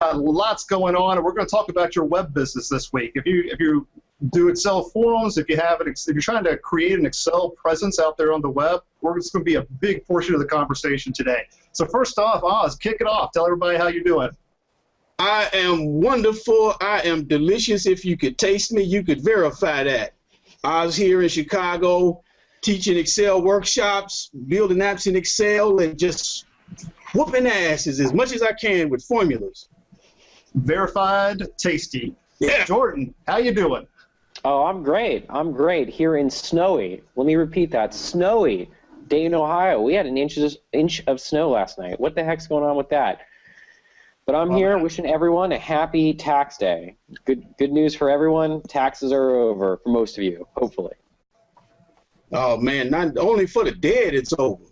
lots going on, and we're going to talk about your web business this week. If you do Excel forums, if you're trying to create an Excel presence out there on the web, it's going to be a big portion of the conversation today. So first off, Oz, kick it off. Tell everybody how you're doing. I am wonderful. I am delicious. If you could taste me, you could verify that. I was here in Chicago teaching Excel workshops, building apps in Excel, and just whooping asses as much as I can with formulas. Verified, tasty. Yeah. Jordan, how you doing? Oh, I'm great. I'm great here in snowy. Let me repeat that. Snowy, Dayton, Ohio. We had an inch of snow last night. What the heck's going on with that? But I'm here wishing everyone a happy tax day. Good news for everyone. Taxes are over for most of you, hopefully. Oh, man, not only for the dead it's over.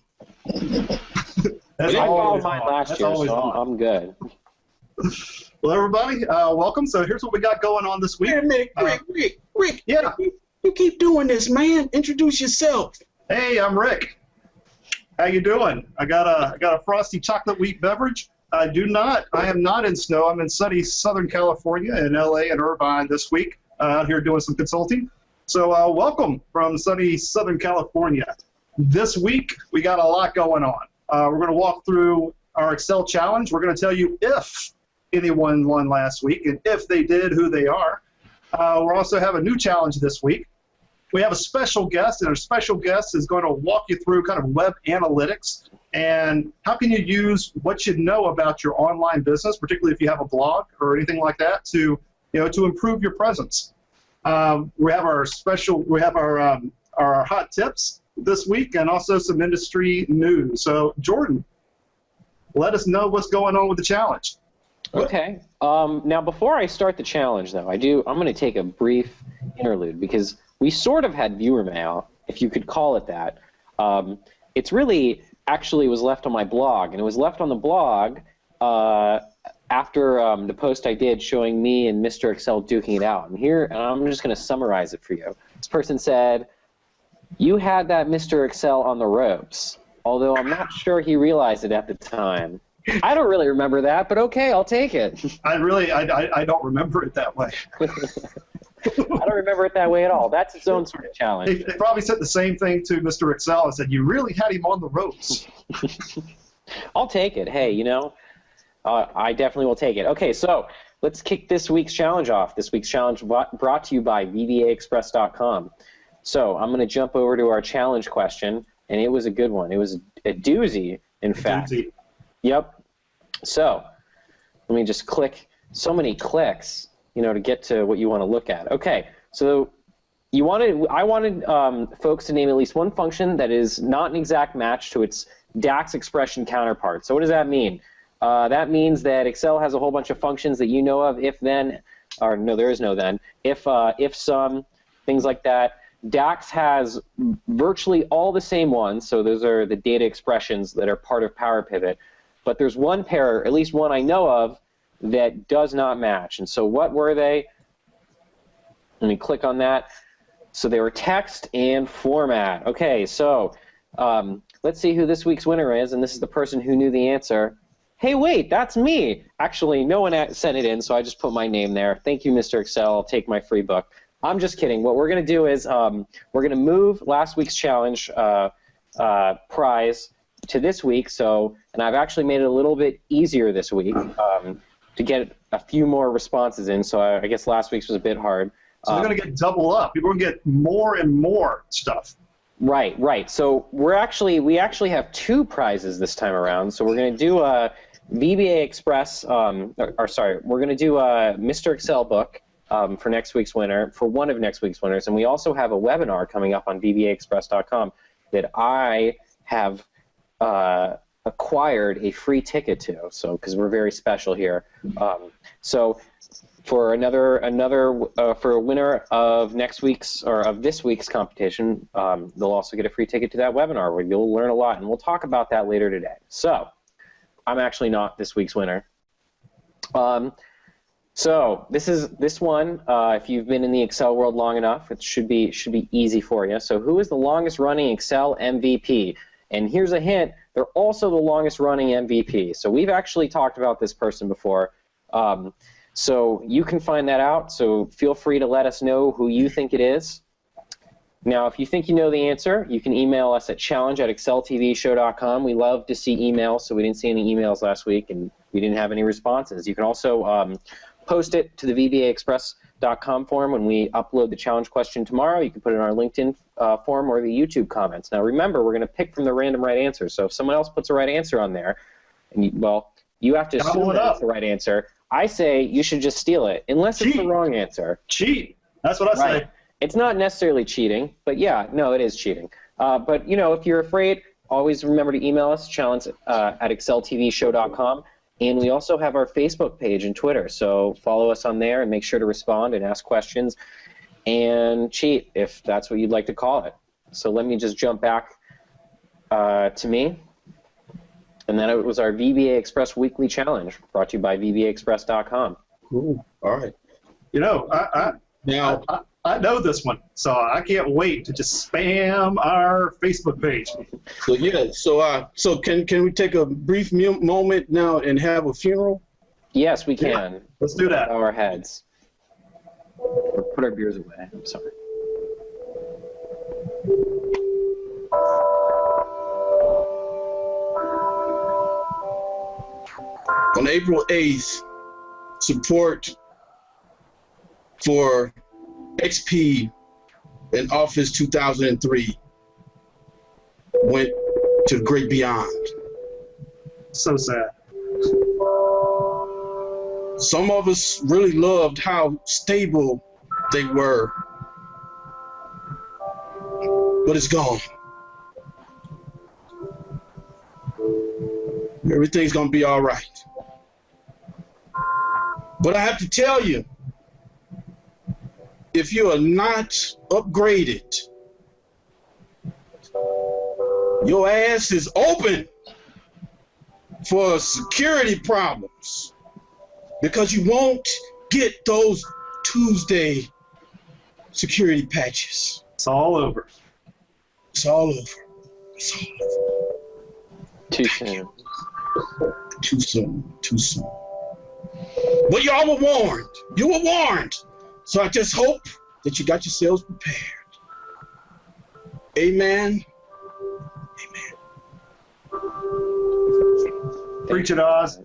I filed mine last year, so I'm good. Well, everybody, welcome. So here's what we got going on this week. Wait a minute, Rick. Yeah. You keep doing this, man. Introduce yourself. Hey, I'm Rick. How you doing? I got a frosty chocolate wheat beverage. I am not in snow. I'm in sunny Southern California, in LA and Irvine this week, out here doing some consulting. So welcome from sunny Southern California. This week, we got a lot going on. We're going to walk through our Excel challenge. We're going to tell you if anyone won last week, and if they did, who they are. We'll also have a new challenge this week. We have a special guest, and our special guest is going to walk you through kind of web analytics and how can you use what you know about your online business, particularly if you have a blog or anything like that, to improve your presence. We have our hot tips this week, and also some industry news. So, Jordan, let us know what's going on with the challenge. Okay. Now, before I start the challenge, though, I'm going to take a brief interlude because we sort of had viewer mail, if you could call it that. It's really actually was left on my blog, and it was left on the blog after the post I did showing me and Mr. Excel duking it out. And I'm just going to summarize it for you. This person said, "You had that Mr. Excel on the ropes," although I'm not sure he realized it at the time. I don't really remember that, but okay, I'll take it. I don't remember it that way. I don't remember it that way at all. That's its own sort of challenge. They probably said the same thing to Mr. Excel and said, "You really had him on the ropes." I'll take it. Hey, I definitely will take it. Okay, so let's kick this week's challenge off. This week's challenge brought to you by VBAexpress.com. So I'm going to jump over to our challenge question, and it was a good one. It was a doozy, in fact. Doozy. Yep. So let me just click. So many clicks, to get to what you want to look at. Okay, so I wanted folks to name at least one function that is not an exact match to its DAX expression counterpart. So what does that mean? That means that Excel has a whole bunch of functions that you know of, if then, or no, there is no then, if some, things like that. DAX has virtually all the same ones, so those are the data expressions that are part of Power Pivot. But there's one pair, at least one I know of, that does not match. And so what were they? Let me click on that. So they were text and format. Okay, so let's see who this week's winner is, and this is the person who knew the answer. Hey, wait, that's me. Actually, no one sent it in, so I just put my name there. Thank you, Mr. Excel. I'll take my free book. I'm just kidding. What we're going to do is we're going to move last week's challenge prize to this week. And I've actually made it a little bit easier this week to get a few more responses in. So I guess last week's was a bit hard. So they're going to get double up. People are going to get more and more stuff. Right. So we actually have two prizes this time around. So we're going to do a VBA Express, we're going to do a Mr. Excel book for next week's winner, for one of next week's winners. And we also have a webinar coming up on VBAexpress.com that I have acquired a free ticket to, because we're very special here. So for for a winner of next week's or of this week's competition, they'll also get a free ticket to that webinar where you'll learn a lot, and we'll talk about that later today. So I'm actually not this week's winner. So this one, if you've been in the Excel world long enough, it should be easy for you. So who is the longest running Excel MVP? And here's a hint, they're also the longest running MVP. So we've actually talked about this person before. So you can find that out. So feel free to let us know who you think it is. Now, if you think you know the answer, you can email us at challenge@exceltvshow.com. We love to see emails, so we didn't see any emails last week, and we didn't have any responses. You can also post it to the vbaexpress.com forum when we upload the challenge question tomorrow. You can put it in our LinkedIn forum or the YouTube comments. Now, remember, we're going to pick from the random right answer. So if someone else puts a right answer on there, and you have to assume that it's the right answer. I say you should just steal it, unless it's the wrong answer. Cheat. That's what I say. It's not necessarily cheating, but yeah, no, it is cheating. But, if you're afraid, always remember to email us, challenge@exceltvshow.com. And we also have our Facebook page and Twitter, so follow us on there and make sure to respond and ask questions and cheat, if that's what you'd like to call it. So let me just jump back to me. And then it was our VBA Express Weekly Challenge, brought to you by vbaexpress.com. Cool. All right. I know this one, so I can't wait to just spam our Facebook page. So yeah, so can we take a brief moment now and have a funeral? Yes, we can. Yeah, let's do that. Bow our heads. Or put our beers away. I'm sorry. On April 8th, support for XP in Office 2003 went to the great beyond. So sad. Some of us really loved how stable they were, but it's gone. Everything's gonna be all right. But I have to tell you, if you are not upgraded, your ass is open for security problems, because you won't get those Tuesday security patches. It's all over. It's all over. It's all over. Too soon. Too soon. Too soon. But y'all were warned. You were warned. So I just hope that you got yourselves prepared. Amen. Amen. Preach it, Oz.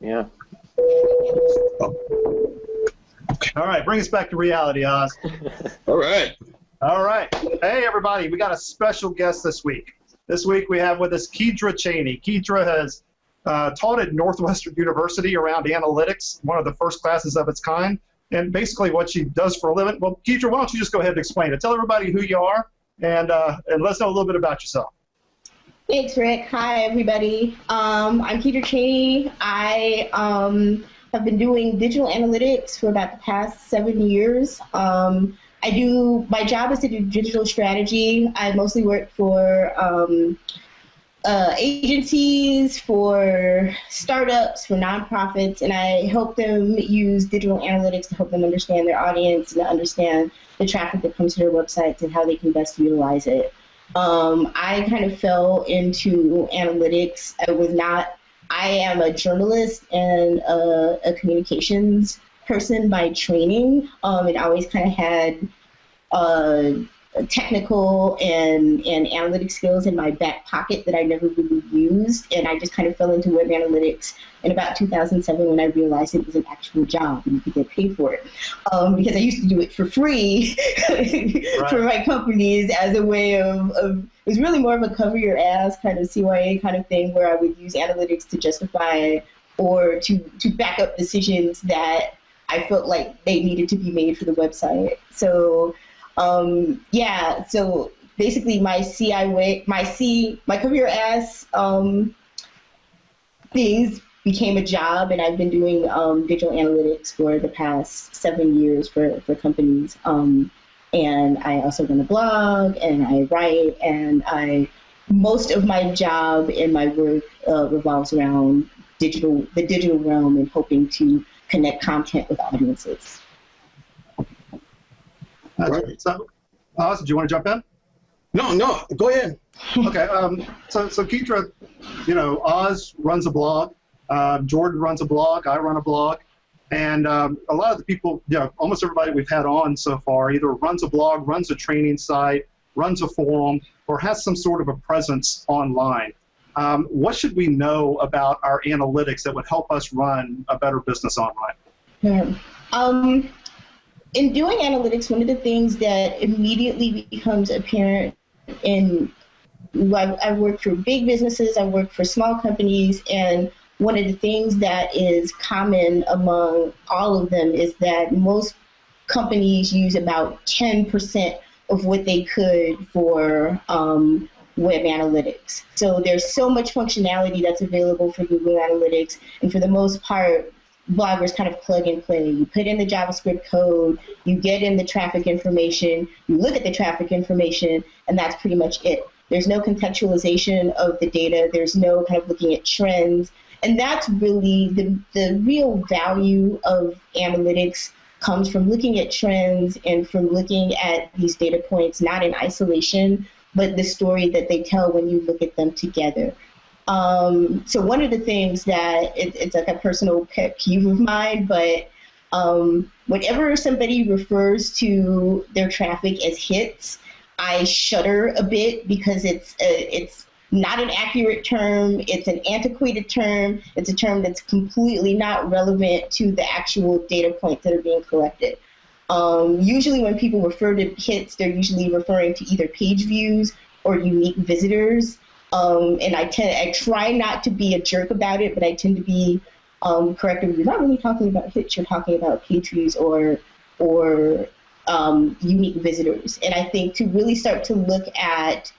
Yeah. Okay. All right, bring us back to reality, Oz. All right. All right. Hey, everybody, we got a special guest this week. This week we have with us Keidra Chaney. Keidra has taught at Northwestern University around analytics, one of the first classes of its kind. And basically what she does for a living. Well, Keidra, why don't you just go ahead and explain it? Tell everybody who you are and let us know a little bit about yourself. Thanks, Rick. Hi, everybody. I'm Keidra Chaney. I have been doing digital analytics for about the past 7 years. My job is to do digital strategy. I mostly work for agencies, for startups, for nonprofits, and I help them use digital analytics to help them understand their audience and understand the traffic that comes to their websites and how they can best utilize it. I kind of fell into analytics. I am a journalist and a communications person by training, and I always kind of had technical and analytic skills in my back pocket that I never really used, and I just kind of fell into web analytics in about 2007 when I realized it was an actual job and you could get paid for it, because I used to do it for free for my companies as a way of it was really more of a cover your ass kind of CYA kind of thing, where I would use analytics to justify or to back up decisions that I felt like they needed to be made for the website. So so basically my cover your ass things became a job, and I've been doing digital analytics for the past 7 years for companies. And I also run a blog, and I write, and most of my job and my work revolves around the digital realm and hoping to connect content with audiences. Right. So, Oz, do you want to jump in? No, go ahead. Okay. So Keidra, Oz runs a blog. Jordan runs a blog. I run a blog. And a lot of the people, almost everybody we've had on so far either runs a blog, runs a training site, runs a forum, or has some sort of a presence online. What should we know about our analytics that would help us run a better business online? Yeah. In doing analytics, one of the things that immediately becomes apparent I work for big businesses, I work for small companies, and one of the things that is common among all of them is that most companies use about 10% of what they could for web analytics. So there's so much functionality that's available for Google Analytics, and for the most part, bloggers kind of plug and play. You put in the JavaScript code, you get in the traffic information, you look at the traffic information, and that's pretty much it. There's no contextualization of the data. There's no kind of looking at trends. And that's really the real value of analytics comes from looking at trends and from looking at these data points, not in isolation, but the story that they tell when you look at them together. So one of the things that it's like a personal pet peeve of mine, but whenever somebody refers to their traffic as hits, I shudder a bit because it's not an accurate term, it's an antiquated term, it's a term that's completely not relevant to the actual data points that are being collected. Usually when people refer to hits, they're usually referring to either page views or unique visitors. And I try not to be a jerk about it, but I tend to be corrective. You're not really talking about hits, you're talking about page views or unique visitors. And I think to really start to look at,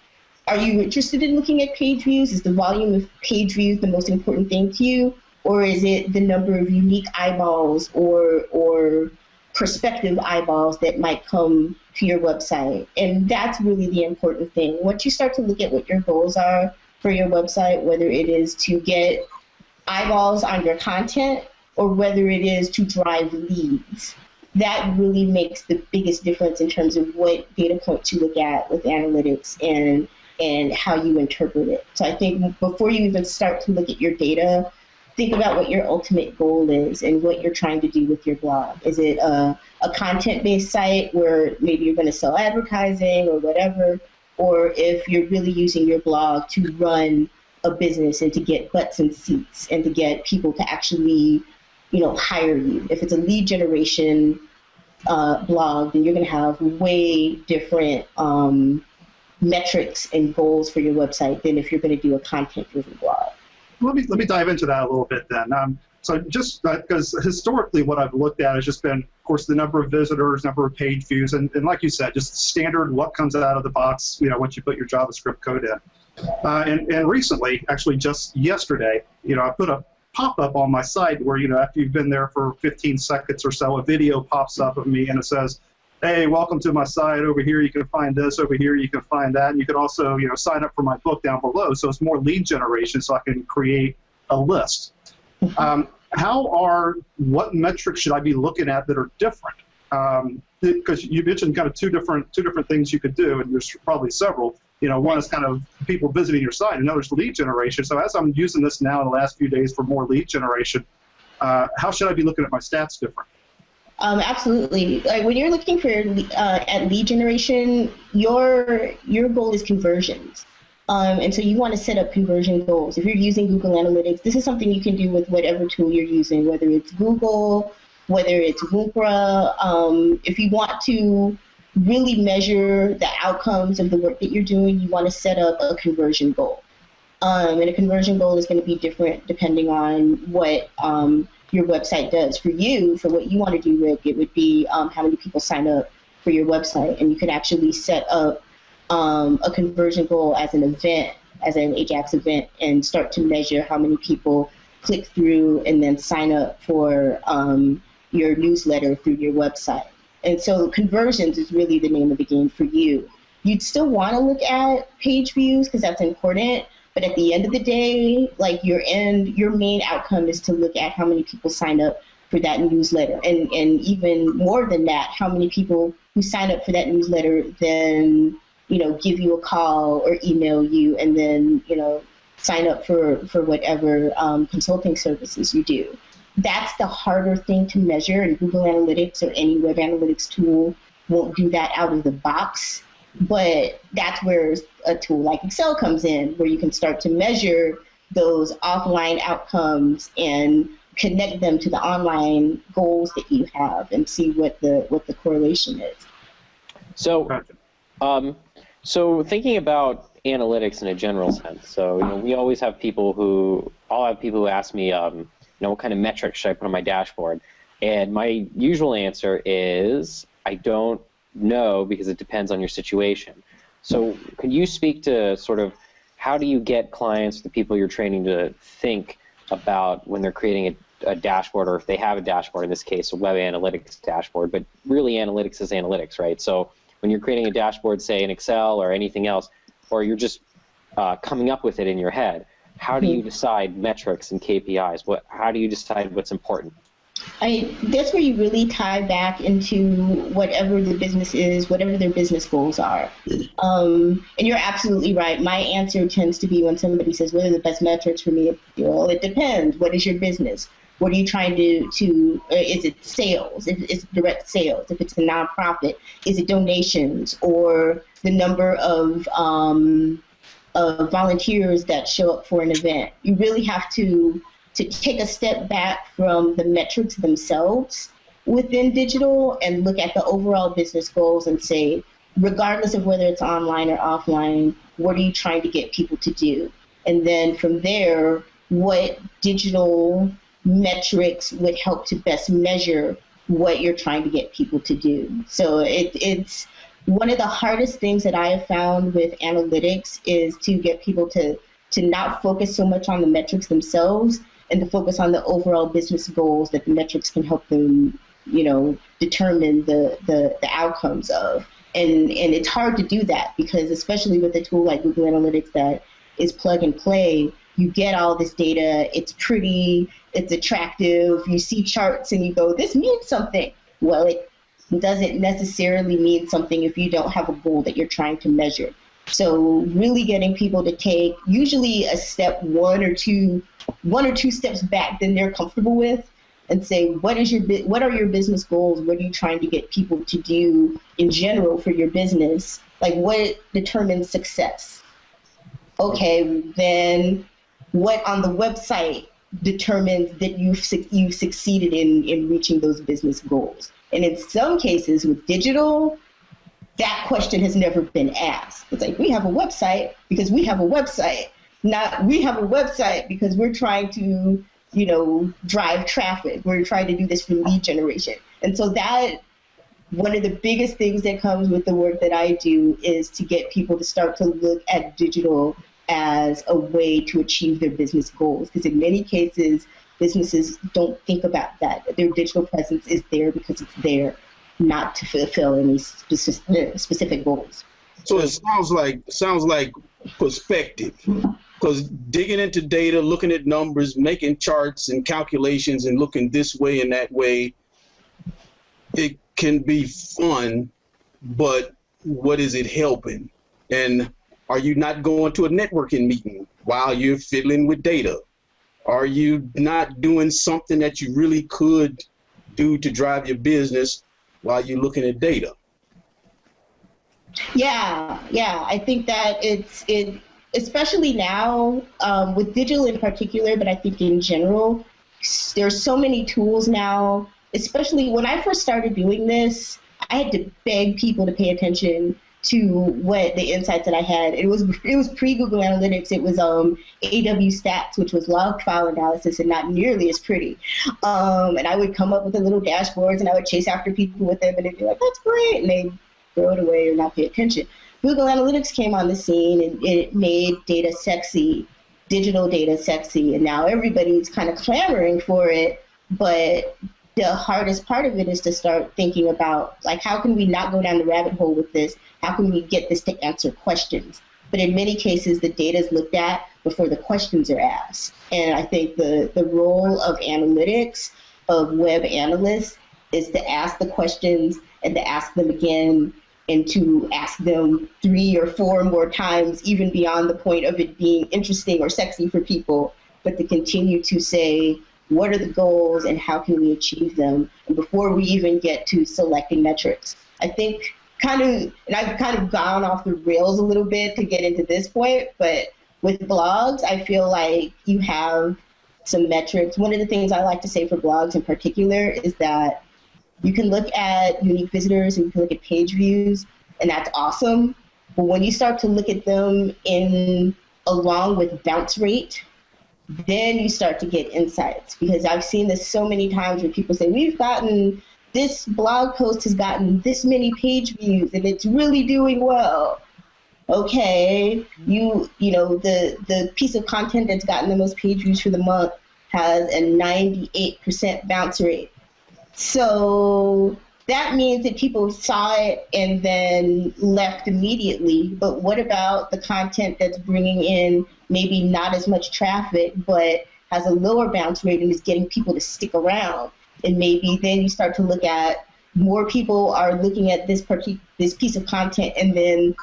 are you interested in looking at page views? Is the volume of page views the most important thing to you? Or is it the number of unique eyeballs or prospective eyeballs that might come to your website? And that's really the important thing. Once you start to look at what your goals are for your website, whether it is to get eyeballs on your content or whether it is to drive leads, that really makes the biggest difference in terms of what data points you look at with analytics and how you interpret it. So I think before you even start to look at your data, think about what your ultimate goal is and what you're trying to do with your blog. Is it a content-based site where maybe you're going to sell advertising or whatever, or if you're really using your blog to run a business and to get butts and seats and to get people to actually, hire you. If it's a lead generation blog, then you're going to have way different metrics and goals for your website than if you're going to do a content-driven blog. Let me dive into that a little bit then. So just because historically what I've looked at has just been, of course, the number of visitors, number of page views, and like you said, just standard what comes out of the box, once you put your JavaScript code in. And recently, actually just yesterday, I put a pop-up on my site where, after you've been there for 15 seconds or so, a video pops up of me and it says, hey, welcome to my site. Over here you can find this. Over here you can find that. And you can also, sign up for my book down below. So it's more lead generation so I can create a list. What metrics should I be looking at that are different? Because you mentioned kind of two different things you could do, and there's probably several. One is kind of people visiting your site, another is lead generation. So as I'm using this now in the last few days for more lead generation, how should I be looking at my stats different? Absolutely. When you're looking for at lead generation, your goal is conversions. And so you want to set up conversion goals. If you're using Google Analytics, this is something you can do with whatever tool you're using, whether it's Google, whether it's Woopra. If you want to really measure the outcomes of the work that you're doing, you want to set up a conversion goal. And a conversion goal is going to be different depending on what your website does. For you, for what you want to do, Rick, it would be how many people sign up for your website. And you can actually set up a conversion goal as an event, as an Ajax event, and start to measure how many people click through and then sign up for your newsletter through your website. And so conversions is really the name of the game for you. You'd still want to look at page views because that's important, but at the end of the day, like your main outcome is to look at how many people sign up for that newsletter. And even more than that, how many people who sign up for that newsletter then, give you a call or email you and then, sign up for whatever consulting services you do. that's the harder thing to measure, and Google Analytics or any web analytics tool won't do that out of the box. But that's where a tool like Excel comes in, where you can start to measure those offline outcomes and connect them to the online goals that you have and see what the correlation is. So, so thinking about analytics in a general sense. So, we always have people who, ask me, what kind of metrics should I put on my dashboard? And my usual answer is, I don't know, because it depends on your situation. So could you speak to sort of how do you get clients, the people you're training, to think about when they're creating a dashboard, or if they have a dashboard, in this case, a web analytics dashboard, but really analytics is analytics, right? So when you're creating a dashboard, say in Excel or anything else, or you're just coming up with it in your head, how do you decide metrics and KPIs? How do you decide what's important? That's where you really tie back into whatever the business is, whatever their business goals are. And you're absolutely right. My answer tends to be when somebody says, what are the best metrics for me? Well, it depends. What is your business? What are you trying to is it sales? If it's direct sales? If it's a nonprofit, is it donations or the number of volunteers that show up for an event? You really have to take a step back from the metrics themselves within digital and look at the overall business goals and say, regardless of whether it's online or offline, what are you trying to get people to do? And then from there, what digital metrics would help to best measure what you're trying to get people to do? So it's one of the hardest things that I have found with analytics is to get people to not focus so much on the metrics themselves and to focus on the overall business goals that the metrics can help them, determine the outcomes of. And it's hard to do that because especially with a tool like Google Analytics that is plug and play, you get all this data, it's pretty, it's attractive, you see charts and you go, this means something. Well, it doesn't necessarily mean something if you don't have a goal that you're trying to measure. So really getting people to take usually a step one or two steps back than they're comfortable with and say, what are your business goals? What are you trying to get people to do in general for your business? Like what determines success? Okay, then what on the website determines that you've succeeded in reaching those business goals? And in some cases with digital, that question has never been asked. It's like, we have a website because we have a website. Not we have a website because we're trying to, drive traffic. We're trying to do this for lead generation. And so that, one of the biggest things that comes with the work that I do is to get people to start to look at digital as a way to achieve their business goals. Because in many cases, businesses don't think about that. Their digital presence is there because it's there, not to fulfill any specific goals. So it sounds like perspective, because digging into data, looking at numbers, making charts and calculations and looking this way and that way, it can be fun, but what is it helping? And are you not going to a networking meeting while you're fiddling with data? Are you not doing something that you really could do to drive your business while you're looking at data? Yeah. I think that it especially now with digital in particular, but I think in general, there's so many tools now. Especially when I first started doing this, I had to beg people to pay attention to what the insights that I had. It was pre-Google Analytics. It was AW Stats, which was log file analysis and not nearly as pretty. And I would come up with the little dashboards and I would chase after people with them and they'd be like, that's great. And they'd throw it away or not pay attention. Google Analytics came on the scene and it made data sexy, digital data sexy. And now everybody's kind of clamoring for it. But the hardest part of it is to start thinking about, like, how can we not go down the rabbit hole with this? How can we get this to answer questions? But in many cases, the data is looked at before the questions are asked. And I think the role of analytics, of web analysts, is to ask the questions and to ask them again and to ask them 3 or 4 more times, even beyond the point of it being interesting or sexy for people, but to continue to say, what are the goals and how can we achieve them, and before we even get to selecting metrics. I think and I've kind of gone off the rails a little bit to get into this point, but with blogs, I feel like you have some metrics. One of the things I like to say for blogs in particular is that you can look at unique visitors and you can look at page views, and that's awesome. But when you start to look at them along with bounce rate, then you start to get insights. Because I've seen this so many times where people say, this blog post has gotten this many page views and it's really doing well. Okay, the piece of content that's gotten the most page views for the month has a 98% bounce rate. So that means that people saw it and then left immediately. But what about the content that's bringing in maybe not as much traffic, but has a lower bounce rate and is getting people to stick around? And maybe then you start to look at more people are looking at this piece of content and then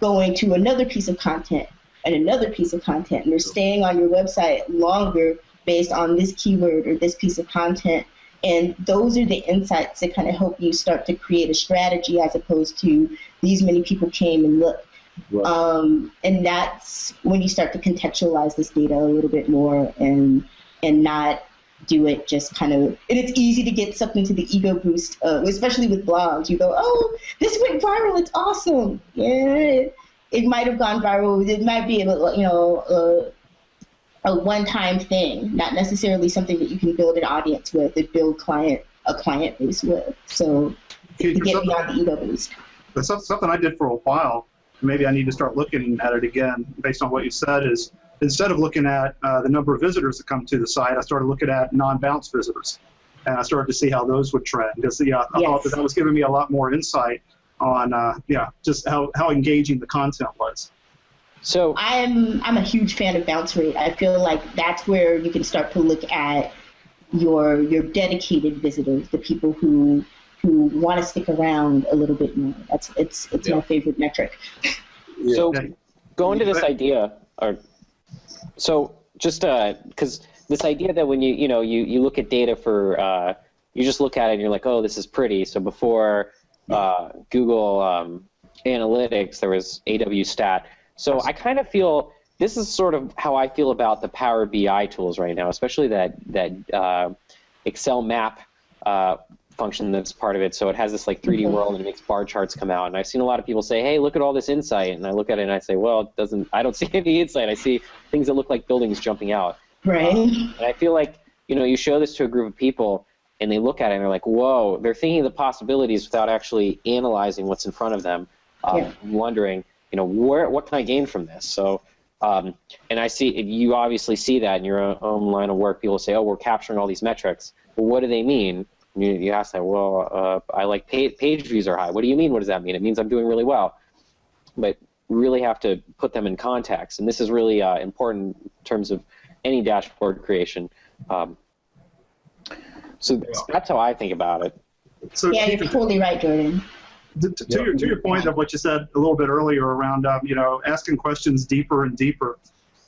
going to another piece of content and another piece of content, and they're staying on your website longer based on this keyword or this piece of content. And those are the insights that kind of help you start to create a strategy, as opposed to these many people came and looked. Right. And that's when you start to contextualize this data a little bit more and not do it just kind of, and it's easy to get sucked into the ego boost, especially with blogs. You go, oh, this went viral, it's awesome. Yeah, it might have gone viral. It might be a one-time thing, not necessarily something that you can build an audience with and build a client base with. So to get beyond the ego boost. That's something I did for a while. Maybe I need to start looking at it again based on what you said. Is instead of looking at the number of visitors that come to the site, I started looking at non-bounce visitors, and I started to see how those would trend. Because I thought that was giving me a lot more insight on just how engaging the content was. So I'm a huge fan of bounce rate. I feel like that's where you can start to look at your dedicated visitors, the people who want to stick around a little bit more. It's my favorite metric. Yeah. So going to this idea, so just because this idea that when you look at data for you just look at it and you're like, oh, this is pretty. So before Google Analytics, there was AW Stat. So I kind of feel this is sort of how I feel about the Power BI tools right now, especially that Excel map function that's part of it. So it has this like 3D world and it makes bar charts come out. And I've seen a lot of people say, hey, look at all this insight. And I look at it and I say, well, I don't see any insight. I see things that look like buildings jumping out. Right. And I feel like, you show this to a group of people and they look at it and they're like, whoa, they're thinking of the possibilities without actually analyzing what's in front of them, wondering, what can I gain from this? So, and I see, you obviously see that in your own line of work. People say, oh, we're capturing all these metrics. Well, what do they mean? You ask that, well, I like page views are high. What do you mean? What does that mean? It means I'm doing really well. But you really have to put them in context. And this is really important in terms of any dashboard creation. So that's how I think about it. So yeah, you're totally right, Jordan. To your point of what you said a little bit earlier around, asking questions deeper and deeper.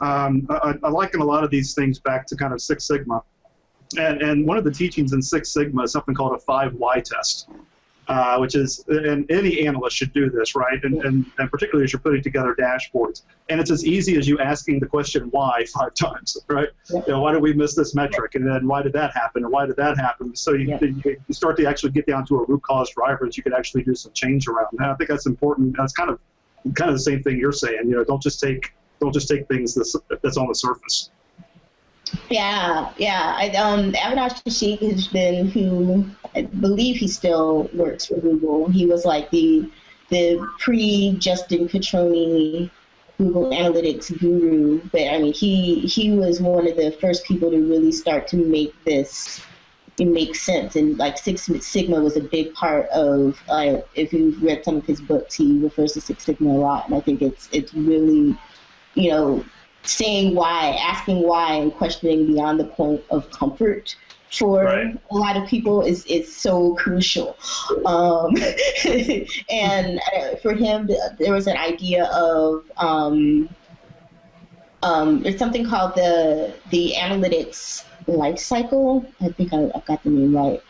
I liken a lot of these things back to kind of Six Sigma. And one of the teachings in Six Sigma is something called a 5 why test, which is, and any analyst should do this, right? And particularly as you're putting together dashboards. And it's as easy as you asking the question why 5 times, right? Why did we miss this metric? And then why did that happen? And why did that happen? So you start to actually get down to a root cause driver that you could actually do some change around. And I think that's important. That's kind of the same thing you're saying. Don't just take things that's on the surface. Yeah. Avinash Kashik has been, who I believe he still works for Google. He was like the pre-Justin Catroni Google Analytics guru. But I mean, he was one of the first people to really start to make this make sense. And like Six Sigma was a big part of. If you've read some of his books, he refers to Six Sigma a lot, and I think it's really, saying why, asking why, and questioning beyond the point of comfort for a lot of people is so crucial. And for him, there was an idea of there's something called the analytics life cycle. I think I've got the name right.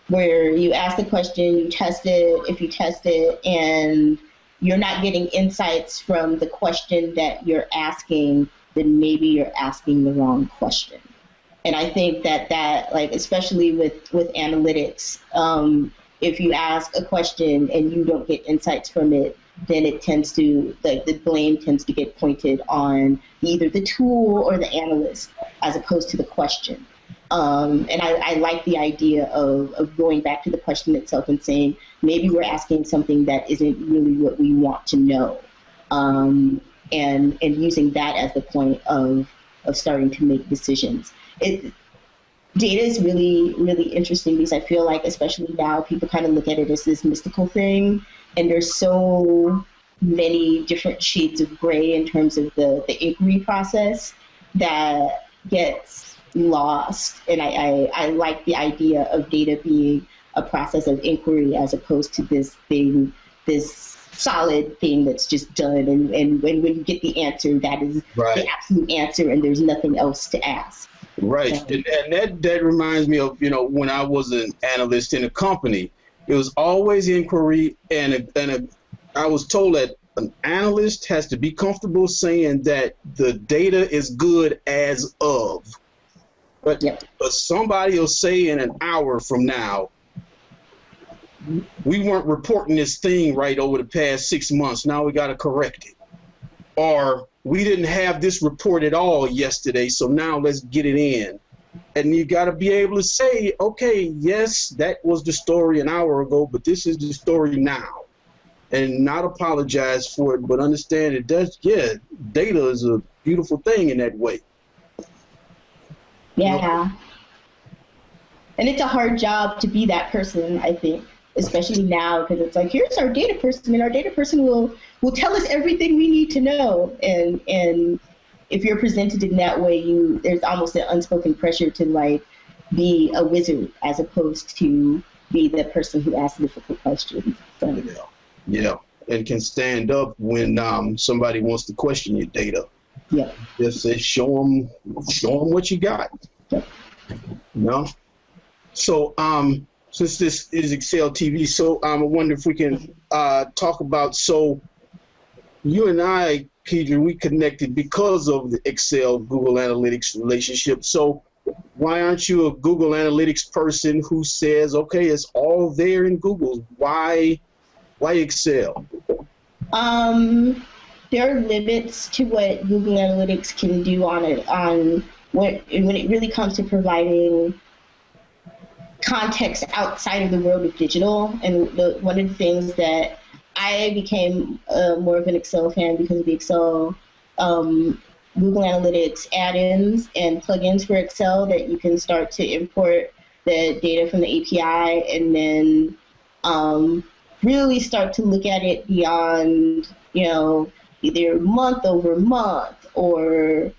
Where you ask the question, you test it. If you test it and you're not getting insights from the question that you're asking, then maybe you're asking the wrong question. And I think that like, especially with analytics, if you ask a question and you don't get insights from it, then it tends to, the blame tends to get pointed on either the tool or the analyst as opposed to the question. And I like the idea of going back to the question itself and saying, maybe we're asking something that isn't really what we want to know. And using that as the point of starting to make decisions. Data is really, really interesting because I feel like, especially now, people kind of look at it as this mystical thing, and there's so many different shades of gray in terms of the inquiry process that gets lost. And I like the idea of data being a process of inquiry as opposed to this solid thing that's just done. And when you get the answer, that is the absolute answer, and there's nothing else to ask. Right. And that reminds me of, when I was an analyst in a company, it was always inquiry, and I was told that an analyst has to be comfortable saying that the data is good as of. But somebody will say in an hour from now, we weren't reporting this thing right over the past 6 months. Now we got to correct it. Or we didn't have this report at all yesterday, so now let's get it in. And you got to be able to say, okay, yes, that was the story an hour ago, but this is the story now. And not apologize for it, but understand it does, data is a beautiful thing in that way. Yeah. And it's a hard job to be that person, I think, especially now, because it's like, here's our data person, and our data person will tell us everything we need to know. And if you're presented in that way, there's almost an unspoken pressure to like be a wizard as opposed to be the person who asks difficult questions. So. Yeah, and can stand up when somebody wants to question your data. Yeah. Just say, show them what you got. Yeah. So since this is Excel TV, so I wonder if we can talk about, so you and I, Keidra, we connected because of the Excel Google Analytics relationship. So why aren't you a Google Analytics person who says, okay, it's all there in Google? Why Excel? There are limits to what Google Analytics can do when it really comes to providing context outside of the world of digital. And one of the things that I became more of an Excel fan because of the Excel Google Analytics add-ins and plugins for Excel that you can start to import the data from the API and then really start to look at it beyond, either month over month or,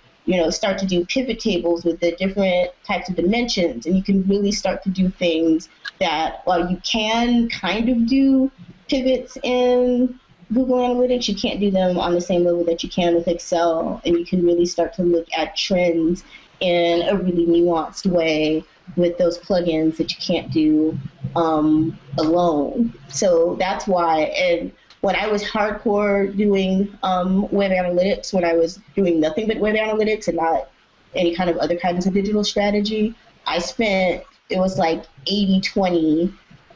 start to do pivot tables with the different types of dimensions. And you can really start to do things that, while you can kind of do pivots in Google Analytics, you can't do them on the same level that you can with Excel. And you can really start to look at trends in a really nuanced way with those plugins that you can't do alone. So that's why, and when I was hardcore doing web analytics, when I was doing nothing but web analytics and not any kind of other kinds of digital strategy, it was like 80-20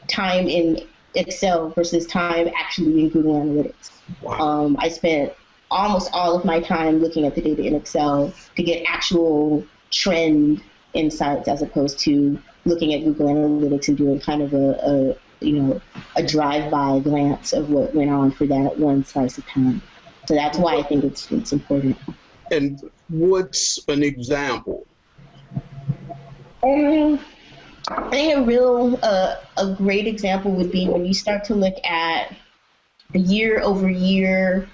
time in Excel versus time actually in Google Analytics. Wow. I spent almost all of my time looking at the data in Excel to get actual trend insights as opposed to looking at Google Analytics and doing kind of a drive-by glance of what went on for that one slice of time. So that's why I think it's important. And what's an example? I think a great example would be when you start to look at year-over-year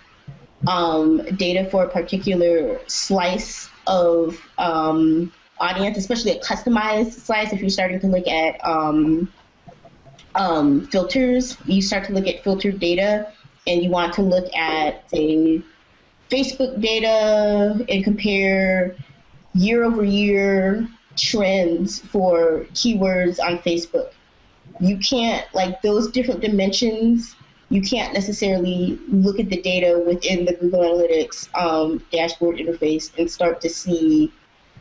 data for a particular slice of audience, especially a customized slice. If you're starting to look at filters, you start to look at filtered data, and you want to look at, say, Facebook data and compare year-over-year trends for keywords on Facebook. You can't, like those different dimensions, you can't necessarily look at the data within the Google Analytics dashboard interface and start to see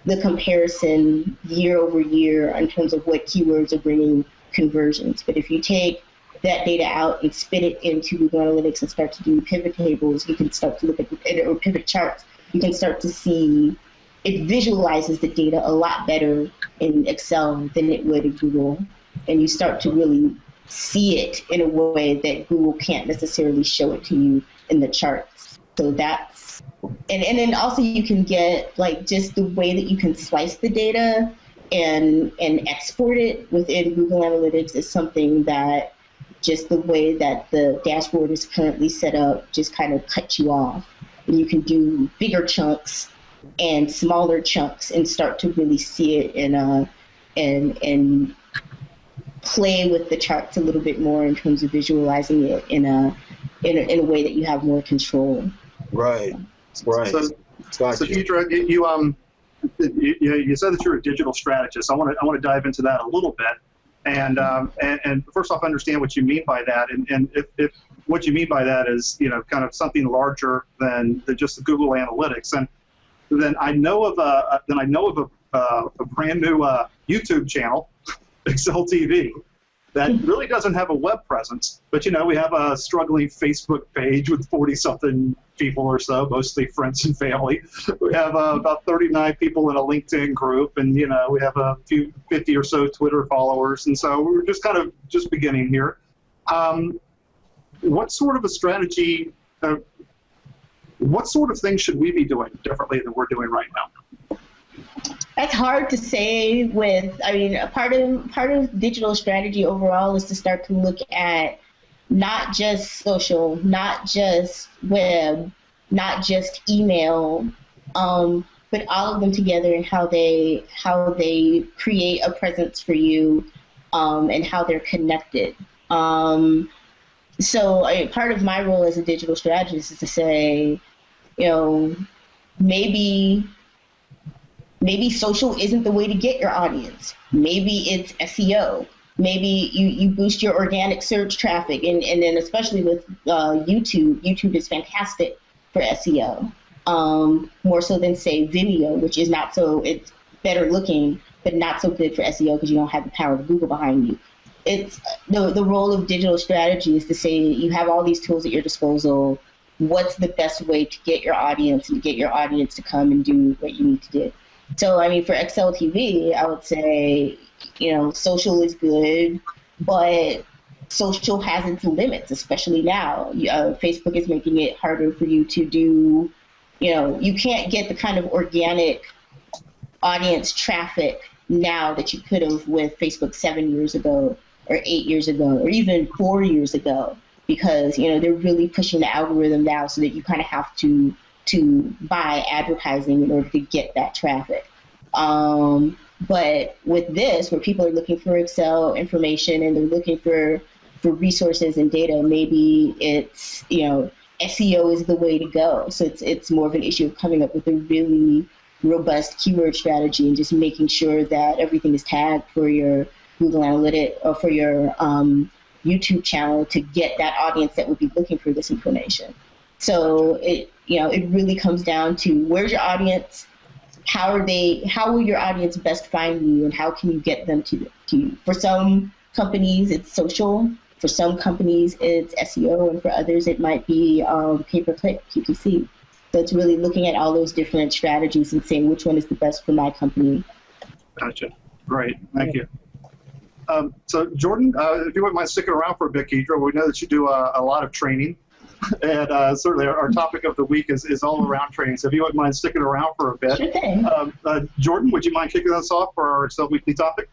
the comparison year over year in terms of what keywords are bringing conversions. But if you take that data out and spit it into Google Analytics and start to do pivot tables, you can start to look at it, or pivot charts, you can start to see it visualizes the data a lot better in Excel than it would in Google. And you start to really see it in a way that Google can't necessarily show it to you in the charts. So that's, and then also you can get like just the way that you can slice the data and export it within Google Analytics is something that just the way that the dashboard is currently set up just kind of cuts you off. And you can do bigger chunks and smaller chunks and start to really see it and play with the charts a little bit more in terms of visualizing it in a way that you have more control. Right. Right. So Keidra, you said that you're a digital strategist. I want to dive into that a little bit, and first off, understand what you mean by that, and if what you mean by that is kind of something larger than just the Google Analytics, and then I know of a brand new YouTube channel, Excel TV, that really doesn't have a web presence, but we have a struggling Facebook page with 40-something people or so, mostly friends and family. We have about 39 people in a LinkedIn group, and we have a few 50 or so Twitter followers, and so we're just kind of just beginning here. What sort of a strategy? What sort of things should we be doing differently than we're doing right now? That's hard to say part of digital strategy overall is to start to look at not just social, not just web, not just email, but all of them together and how they create a presence for you, and how they're connected. So part of my role as a digital strategist is to say, maybe social isn't the way to get your audience. Maybe it's SEO. Maybe you boost your organic search traffic, and then especially with YouTube. YouTube is fantastic for SEO, more so than say Vimeo, which is not so, it's better looking, but not so good for SEO because you don't have the power of Google behind you. It's the role of digital strategy is to say you have all these tools at your disposal. What's the best way to get your audience and to get your audience to come and do what you need to do? So, for Excel TV, I would say, social is good, but social has its limits, especially now. Facebook is making it harder for you to do, you can't get the kind of organic audience traffic now that you could have with Facebook 7 years ago or 8 years ago or even 4 years ago, because, they're really pushing the algorithm now so that you kind of have to buy advertising in order to get that traffic. But with this, where people are looking for Excel information and they're looking for resources and data, maybe it's, SEO is the way to go. So it's more of an issue of coming up with a really robust keyword strategy and just making sure that everything is tagged for your Google Analytics or for your YouTube channel to get that audience that would be looking for this information. So it really comes down to where's your audience, how will your audience best find you, and how can you get them to you? For some companies, it's social. For some companies, it's SEO, and for others, it might be pay-per-click, PPC. So it's really looking at all those different strategies and saying which one is the best for my company. Gotcha. Great. Thank you. So Jordan, if you wouldn't mind sticking around for a bit, Keidra, we know that you do a lot of training. And certainly our topic of the week is all around training. So if you wouldn't mind sticking around for a bit. Sure thing. Jordan, would you mind kicking us off for our Excel Weekly topic?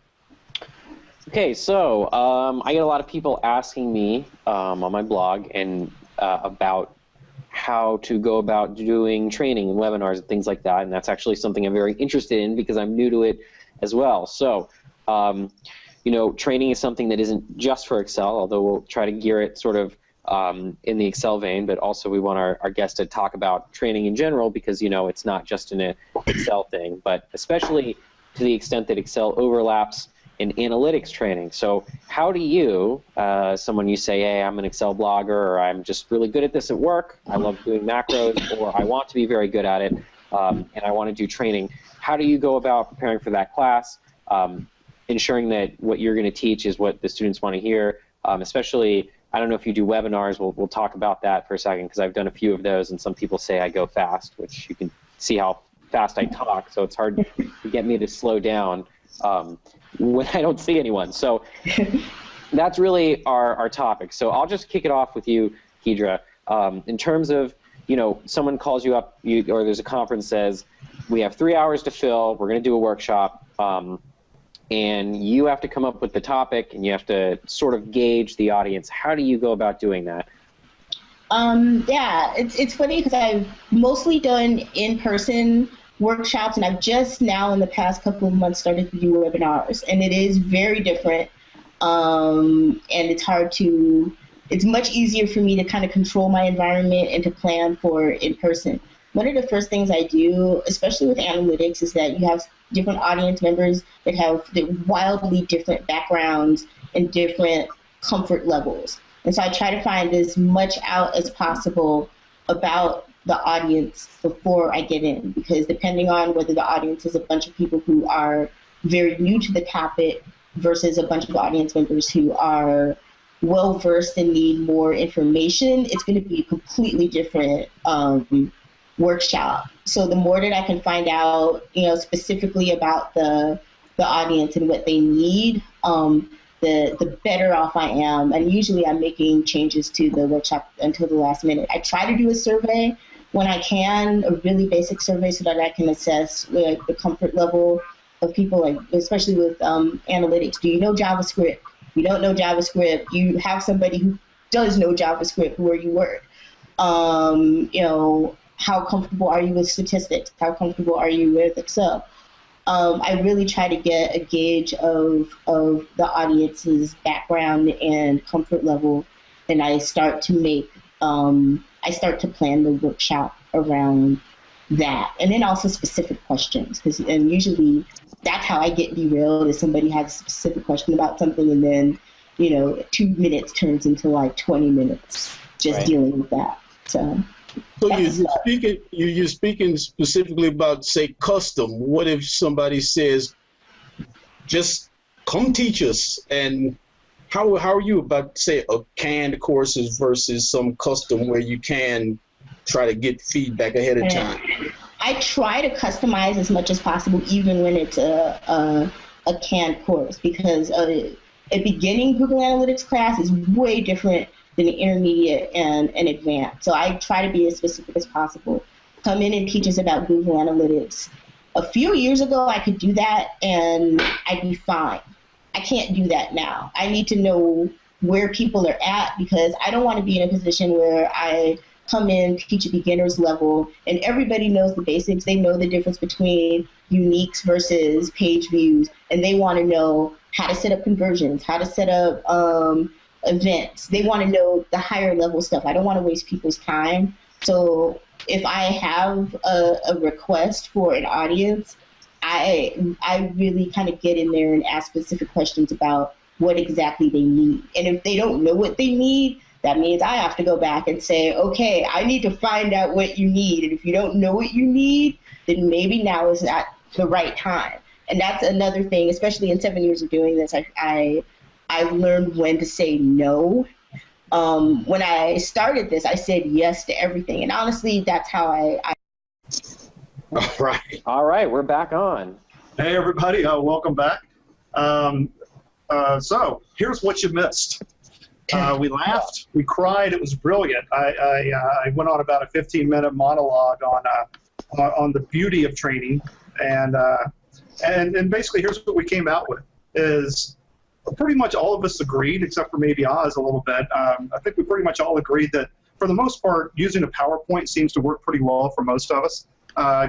Okay, so I get a lot of people asking me on my blog and about how to go about doing training and webinars and things like that. And that's actually something I'm very interested in because I'm new to it as well. So, training is something that isn't just for Excel, although we'll try to gear it sort of in the Excel vein, but also we want our guests to talk about training in general because, you know, it's not just an Excel thing, but especially to the extent that Excel overlaps in analytics training. So how do you, someone you say, hey, I'm an Excel blogger, or I'm just really good at this at work, I love doing macros, or I want to be very good at it, and I want to do training. How do you go about preparing for that class, ensuring that what you're going to teach is what the students want to hear, especially, I don't know if you do webinars, we'll talk about that for a second, because I've done a few of those, and some people say I go fast, which you can see how fast I talk, so it's hard to get me to slow down when I don't see anyone. So that's really our topic. So I'll just kick it off with you, Keidra. In terms of, you know, someone calls you up, or there's a conference says, we have 3 hours to fill, we're going to do a workshop, and you have to come up with the topic, and you have to sort of gauge the audience. How do you go about doing that? Yeah, it's funny because I've mostly done in-person workshops, and I've just now in the past couple of months started to do webinars, and it is very different, and it's much easier for me to kind of control my environment and to plan for in-person. One of the first things I do, especially with analytics, is that you have different audience members that have wildly different backgrounds and different comfort levels. And so I try to find as much out as possible about the audience before I get in, because depending on whether the audience is a bunch of people who are very new to the topic versus a bunch of audience members who are well-versed and need more information, it's going to be a completely different workshop. So the more that I can find out, you know, specifically about the audience and what they need, the better off I am. And usually I'm making changes to the workshop until the last minute. I try to do a survey when I can, a really basic survey, so that I can assess like the comfort level of people, like especially with analytics. Do you know JavaScript? If you don't know JavaScript, you have somebody who does know JavaScript where you work. You know, how comfortable are you with statistics? How comfortable are you with Excel? I really try to get a gauge of the audience's background and comfort level, and I start to plan the workshop around that, and then also specific questions, and usually that's how I get derailed. Is somebody has a specific question about something, and then 2 minutes turns into like 20 minutes just dealing with that. So you're speaking specifically about, say, custom. What if somebody says, just come teach us? And how are you about, say, a canned courses versus some custom where you can try to get feedback ahead of time? I try to customize as much as possible, even when it's a canned course, because a beginning Google Analytics class is way different than the intermediate and advanced. So I try to be as specific as possible. Come in and teach us about Google Analytics. A few years ago, I could do that and I'd be fine. I can't do that now. I need to know where people are at, because I don't want to be in a position where I come in, teach a beginner's level, and everybody knows the basics. They know the difference between uniques versus page views, and they want to know how to set up conversions, how to set up events. They want to know the higher level stuff. I don't want to waste people's time. So if I have a request for an audience, I really kind of get in there and ask specific questions about what exactly they need. And if they don't know what they need, that means I have to go back and say, okay, I need to find out what you need. And if you don't know what you need, then maybe now is not the right time. And that's another thing, especially in 7 years of doing this, I've learned when to say no. When I started this, I said yes to everything. And honestly, that's how I All right, we're back on. Hey, everybody. Welcome back. So here's what you missed. We laughed. We cried. It was brilliant. I went on about a 15-minute monologue on the beauty of training. And basically, here's what we came out with is pretty much all of us agreed, except for maybe Oz a little bit. I think we pretty much all agreed that, for the most part, using a PowerPoint seems to work pretty well for most of us.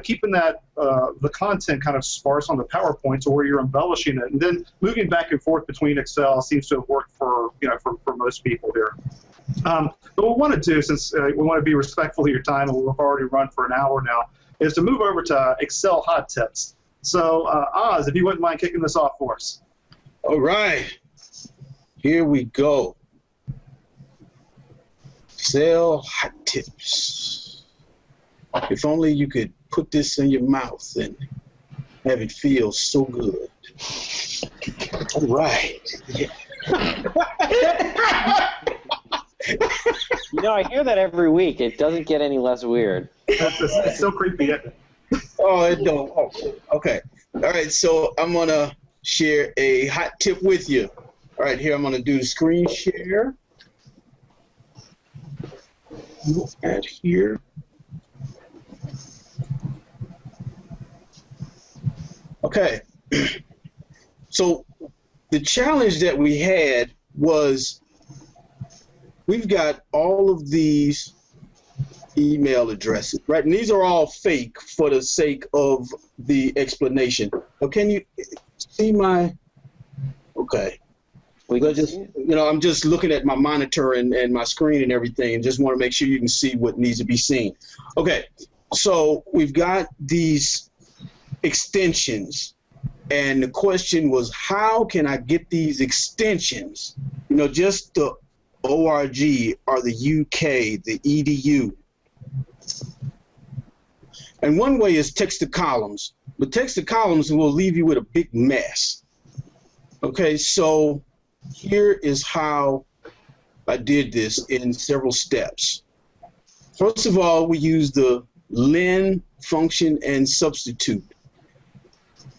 Keeping that the content kind of sparse on the PowerPoint, or where you're embellishing it, and then moving back and forth between Excel seems to have worked for most people here. But what we want to do, since we want to be respectful of your time, and we've already run for an hour now, is to move over to Excel hot tips. So, Oz, if you wouldn't mind kicking this off for us. All right, here we go. Excel hot tips. If only you could put this in your mouth and have it feel so good. All right. You know, I hear that every week. It doesn't get any less weird. It's so creepy, isn't it? Oh, it don't. Oh, okay. All right, so I'm going to share a hot tip with you. All right, here I'm going to do the screen share. Add here. Okay. So the challenge that we had was we've got all of these email addresses, right? And these are all fake for the sake of the explanation. But can you see my, okay. I'm just looking at my monitor and my screen and everything, and just want to make sure you can see what needs to be seen. Okay, so we've got these extensions, and the question was, how can I get these extensions? You know, just the ORG or the UK, the EDU. And one way is text to columns, but text to columns will leave you with a big mess. Okay, so here is how I did this in several steps. First of all, we use the len function and substitute.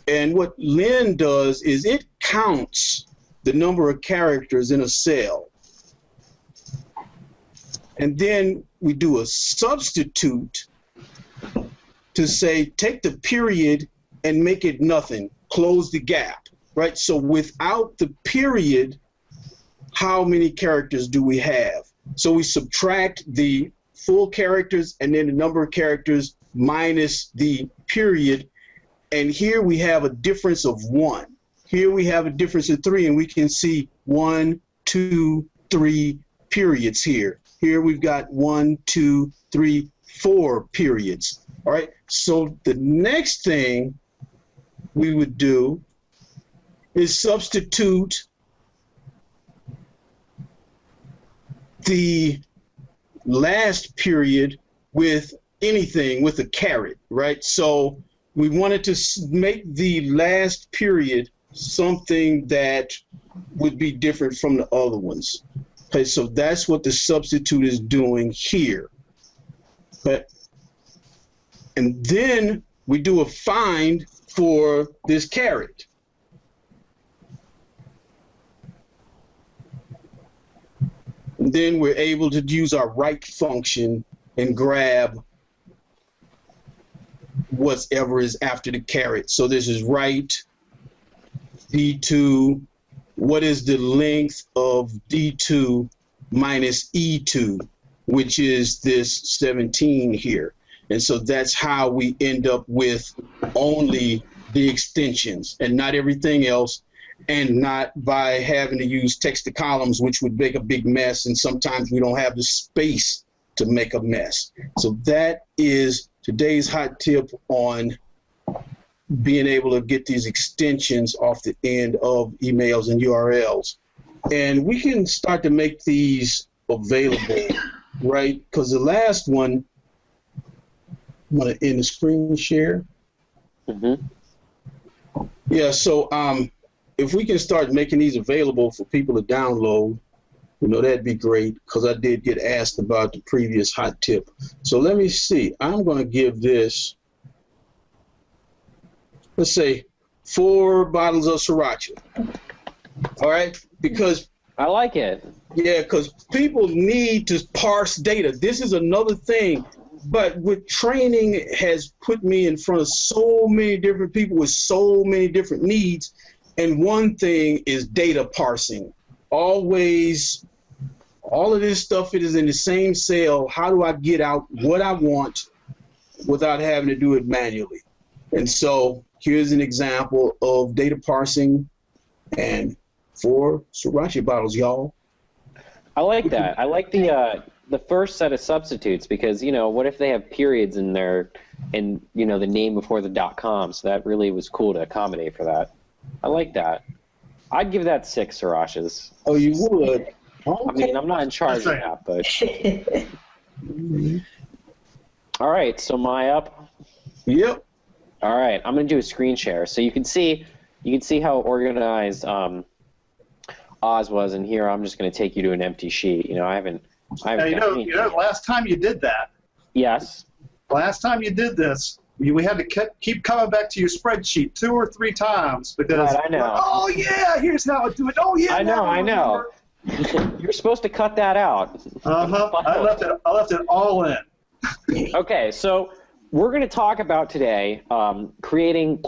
And what len does is it counts the number of characters in a cell. And then we do a substitute to say, take the period and make it nothing, close the gap, right? So without the period, how many characters do we have? So we subtract the full characters and then the number of characters minus the period. And here we have a difference of 1. Here we have a difference of 3, and we can see 1, 2, 3 periods here. Here we've got 1, 2, 3, 4 periods. All right, so the next thing we would do is substitute the last period with anything, with a caret, right? So we wanted to make the last period something that would be different from the other ones. Okay, so that's what the substitute is doing here. But, and then we do a find for this caret. And then we're able to use our right function and grab whatever is after the caret. So this is right, D2, what is the length of D2 minus E2, which is this 17 here. And so that's how we end up with only the extensions and not everything else, and not by having to use text to columns, which would make a big mess, and sometimes we don't have the space to make a mess. So that is today's hot tip on being able to get these extensions off the end of emails and URLs. And we can start to make these available, right? Because the last one, I'm going to end the screen share. Mm-hmm. Yeah, so if we can start making these available for people to download, you know, that'd be great, because I did get asked about the previous hot tip. So let me see. I'm going to give this, let's say, 4 bottles of sriracha. All right? Because I like it. Yeah, because people need to parse data. This is another thing. But with training has put me in front of so many different people with so many different needs. And one thing is data parsing. Always, all of this stuff, it is in the same cell. How do I get out what I want without having to do it manually? And so here's an example of data parsing and 4 sriracha bottles, y'all. I I like that. I like the first set of substitutes because, you know, what if they have periods in their, in, you know, the name before the .com? So that really was cool to accommodate for that. I like that. I'd give that 6 Sirachs. Oh, you would? Okay. I mean, I'm not in charge of that, but. All right, so am I up? Yep. All right, I'm going to do a screen share. So you can see how organized Oz was, and here I'm just going to take you to an empty sheet. You know, I haven't Now, you know, last time you did that. Yes. Last time you did this, we had to keep coming back to your spreadsheet 2 or 3 times because. Right, I know. Oh yeah, here's how I do it. Oh yeah. I know. You're supposed to cut that out. I left it all in. Okay, so we're going to talk about today creating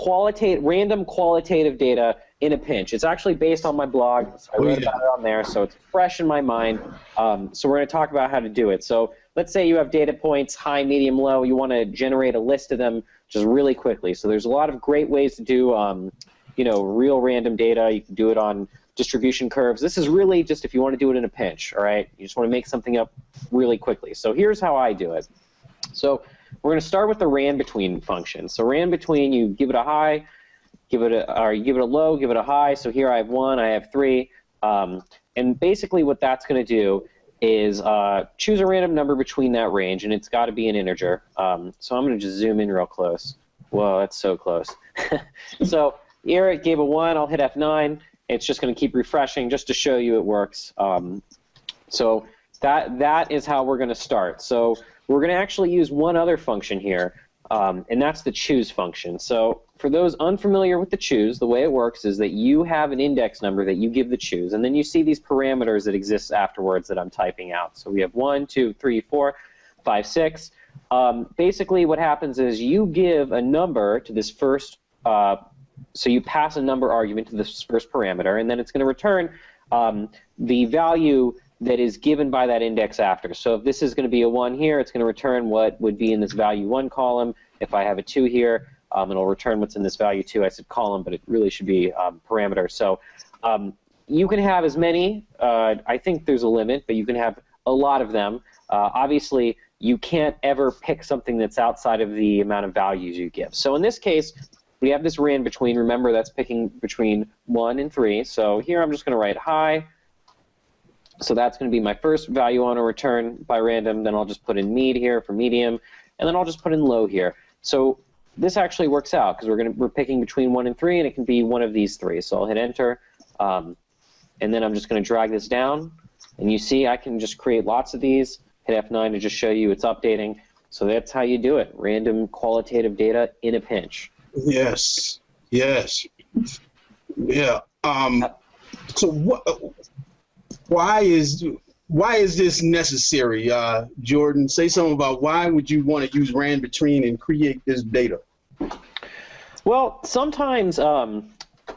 random qualitative data in a pinch. It's actually based on my blog, so I wrote about it on there, so it's fresh in my mind. So we're going to talk about how to do it. So let's say you have data points, high, medium, low. You want to generate a list of them just really quickly. So there's a lot of great ways to do, you know, real random data. You can do it on distribution curves. This is really just if you want to do it in a pinch, all right? You just want to make something up really quickly. So here's how I do it. So we're going to start with the ran between function. So ran between, you give it a high, you give it a low, give it a high. So here I have 1, I have 3. And basically what that's going to do is choose a random number between that range, and it's got to be an integer. So I'm going to just zoom in real close. Whoa, that's so close. So here it gave a 1, I'll hit F9. It's just going to keep refreshing just to show you it works. So that is how we're going to start. So we're going to actually use one other function here, and that's the choose function. So for those unfamiliar with the choose, the way it works is that you have an index number that you give the choose, and then you see these parameters that exist afterwards that I'm typing out. So we have 1, 2, 3, 4, 5, 6. Basically what happens is you give a number to this first, so you pass a number argument to this first parameter, and then it's going to return the value that is given by that index after. So if this is going to be a 1 here, it's going to return what would be in this value 1 column. If I have a 2 here, it'll return what's in this value 2. I said column, but it really should be parameter. So you can have as many. I think there's a limit, but you can have a lot of them. Obviously, you can't ever pick something that's outside of the amount of values you give. So in this case, we have this ran between. Remember, that's picking between 1 and 3. So here I'm just going to write high. So that's going to be my first value on a return by random. Then I'll just put in med here for medium, and then I'll just put in low here. So this actually works out because we're picking between 1 and 3, and it can be one of these 3. So I'll hit enter, and then I'm just going to drag this down, and you see I can just create lots of these. Hit F9 to just show you it's updating. So that's how you do it: random qualitative data in a pinch. Yes. Yes. Yeah. So what? Why is this necessary, Jordan? Say something about why would you want to use ran between and create this data? Well, sometimes, let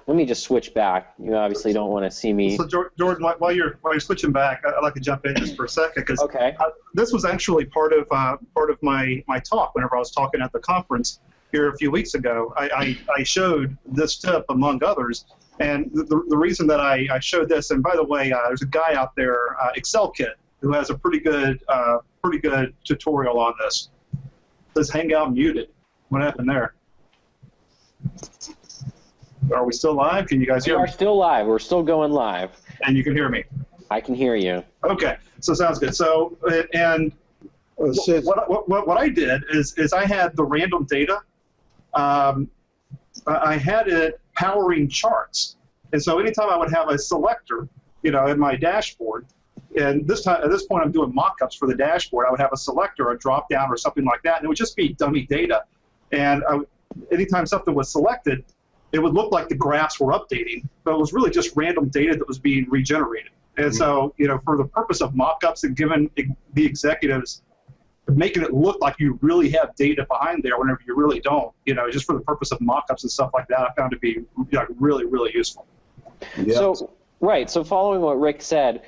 me just switch back. You obviously don't want to see me. So Jordan, while you're switching back, I'd like to jump in just for a second because this was actually part of my talk whenever I was talking at the conference here a few weeks ago. I showed this tip among others. And the reason that I showed this, and by the way, there's a guy out there, Excel Kit, who has a pretty good tutorial on this. It says Hangout muted. What happened there? Are we still live? Can you guys hear me? We are still live. We're still going live. And you can hear me? I can hear you. Okay, so sounds good. So, and what I did is I had the random data. I had it powering charts, and so anytime I would have a selector, you know, in my dashboard, and at this point I'm doing mock-ups for the dashboard, I would have a selector, a drop-down, or something like that, and it would just be dummy data. And anytime something was selected, it would look like the graphs were updating, but it was really just random data that was being regenerated. And so, you know, for the purpose of mock-ups and giving the executives, making it look like you really have data behind there whenever you really don't, you know, just for the purpose of mock-ups and stuff like that, I found to be really, really useful. Yeah. So, right, so following what Rick said,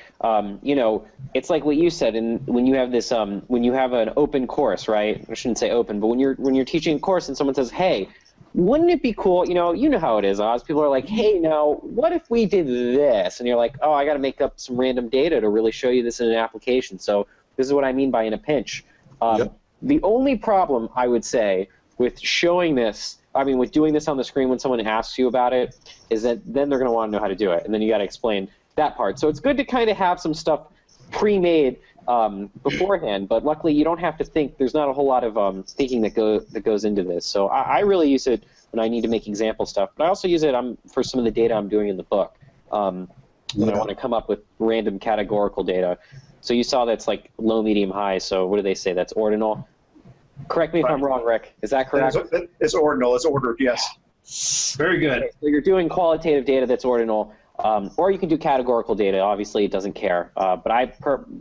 you know, it's like what you said, and when you have this, when you have an open course, right? I shouldn't say open, but when you're teaching a course and someone says, hey, wouldn't it be cool, you know how it is, Oz. People are like, hey, now, what if we did this? And you're like, oh, I got to make up some random data to really show you this in an application. So this is what I mean by in a pinch. Yep. The only problem, I would say, with showing this, with doing this on the screen when someone asks you about it, is that then they're going to want to know how to do it. And then you got to explain that part. So it's good to kind of have some stuff pre-made beforehand, but luckily you don't have to think. There's not a whole lot of thinking that goes into this. So I really use it when I need to make example stuff, but I also use it for some of the data I'm doing in the book when I want to come up with random categorical data. So you saw that's like low, medium, high. So what do they say? That's ordinal. Correct me if I'm wrong, Rick. Is that correct? It's ordinal. It's ordered, yes. Very good. Okay, so you're doing qualitative data that's ordinal. Or you can do categorical data. Obviously, it doesn't care. But I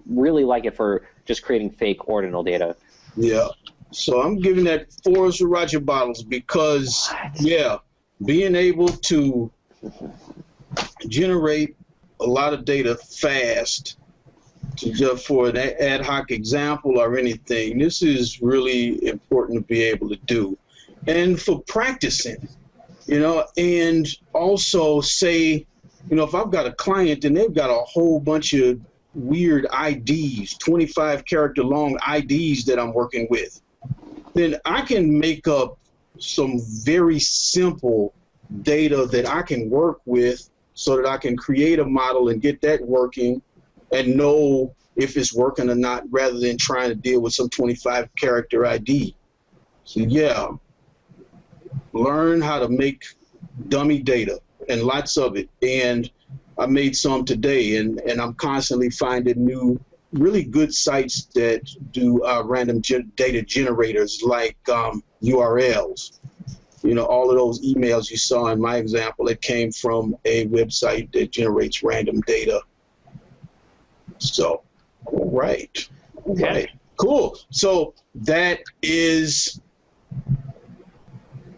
really like it for just creating fake ordinal data. Yeah. So I'm giving that 4 sriracha bottles because, being able to generate a lot of data fast just for an ad hoc example or anything, this is really important to be able to do. And for practicing, and also say, if I've got a client and they've got a whole bunch of weird IDs, 25-character long IDs that I'm working with, then I can make up some very simple data that I can work with so that I can create a model and get that working and know if it's working or not rather than trying to deal with some 25-character ID. So learn how to make dummy data, and lots of it. And I made some today, and I'm constantly finding new, really good sites that do random data generators like URLs. All of those emails you saw in my example, that came from a website that generates random data. So, right. Cool. So that is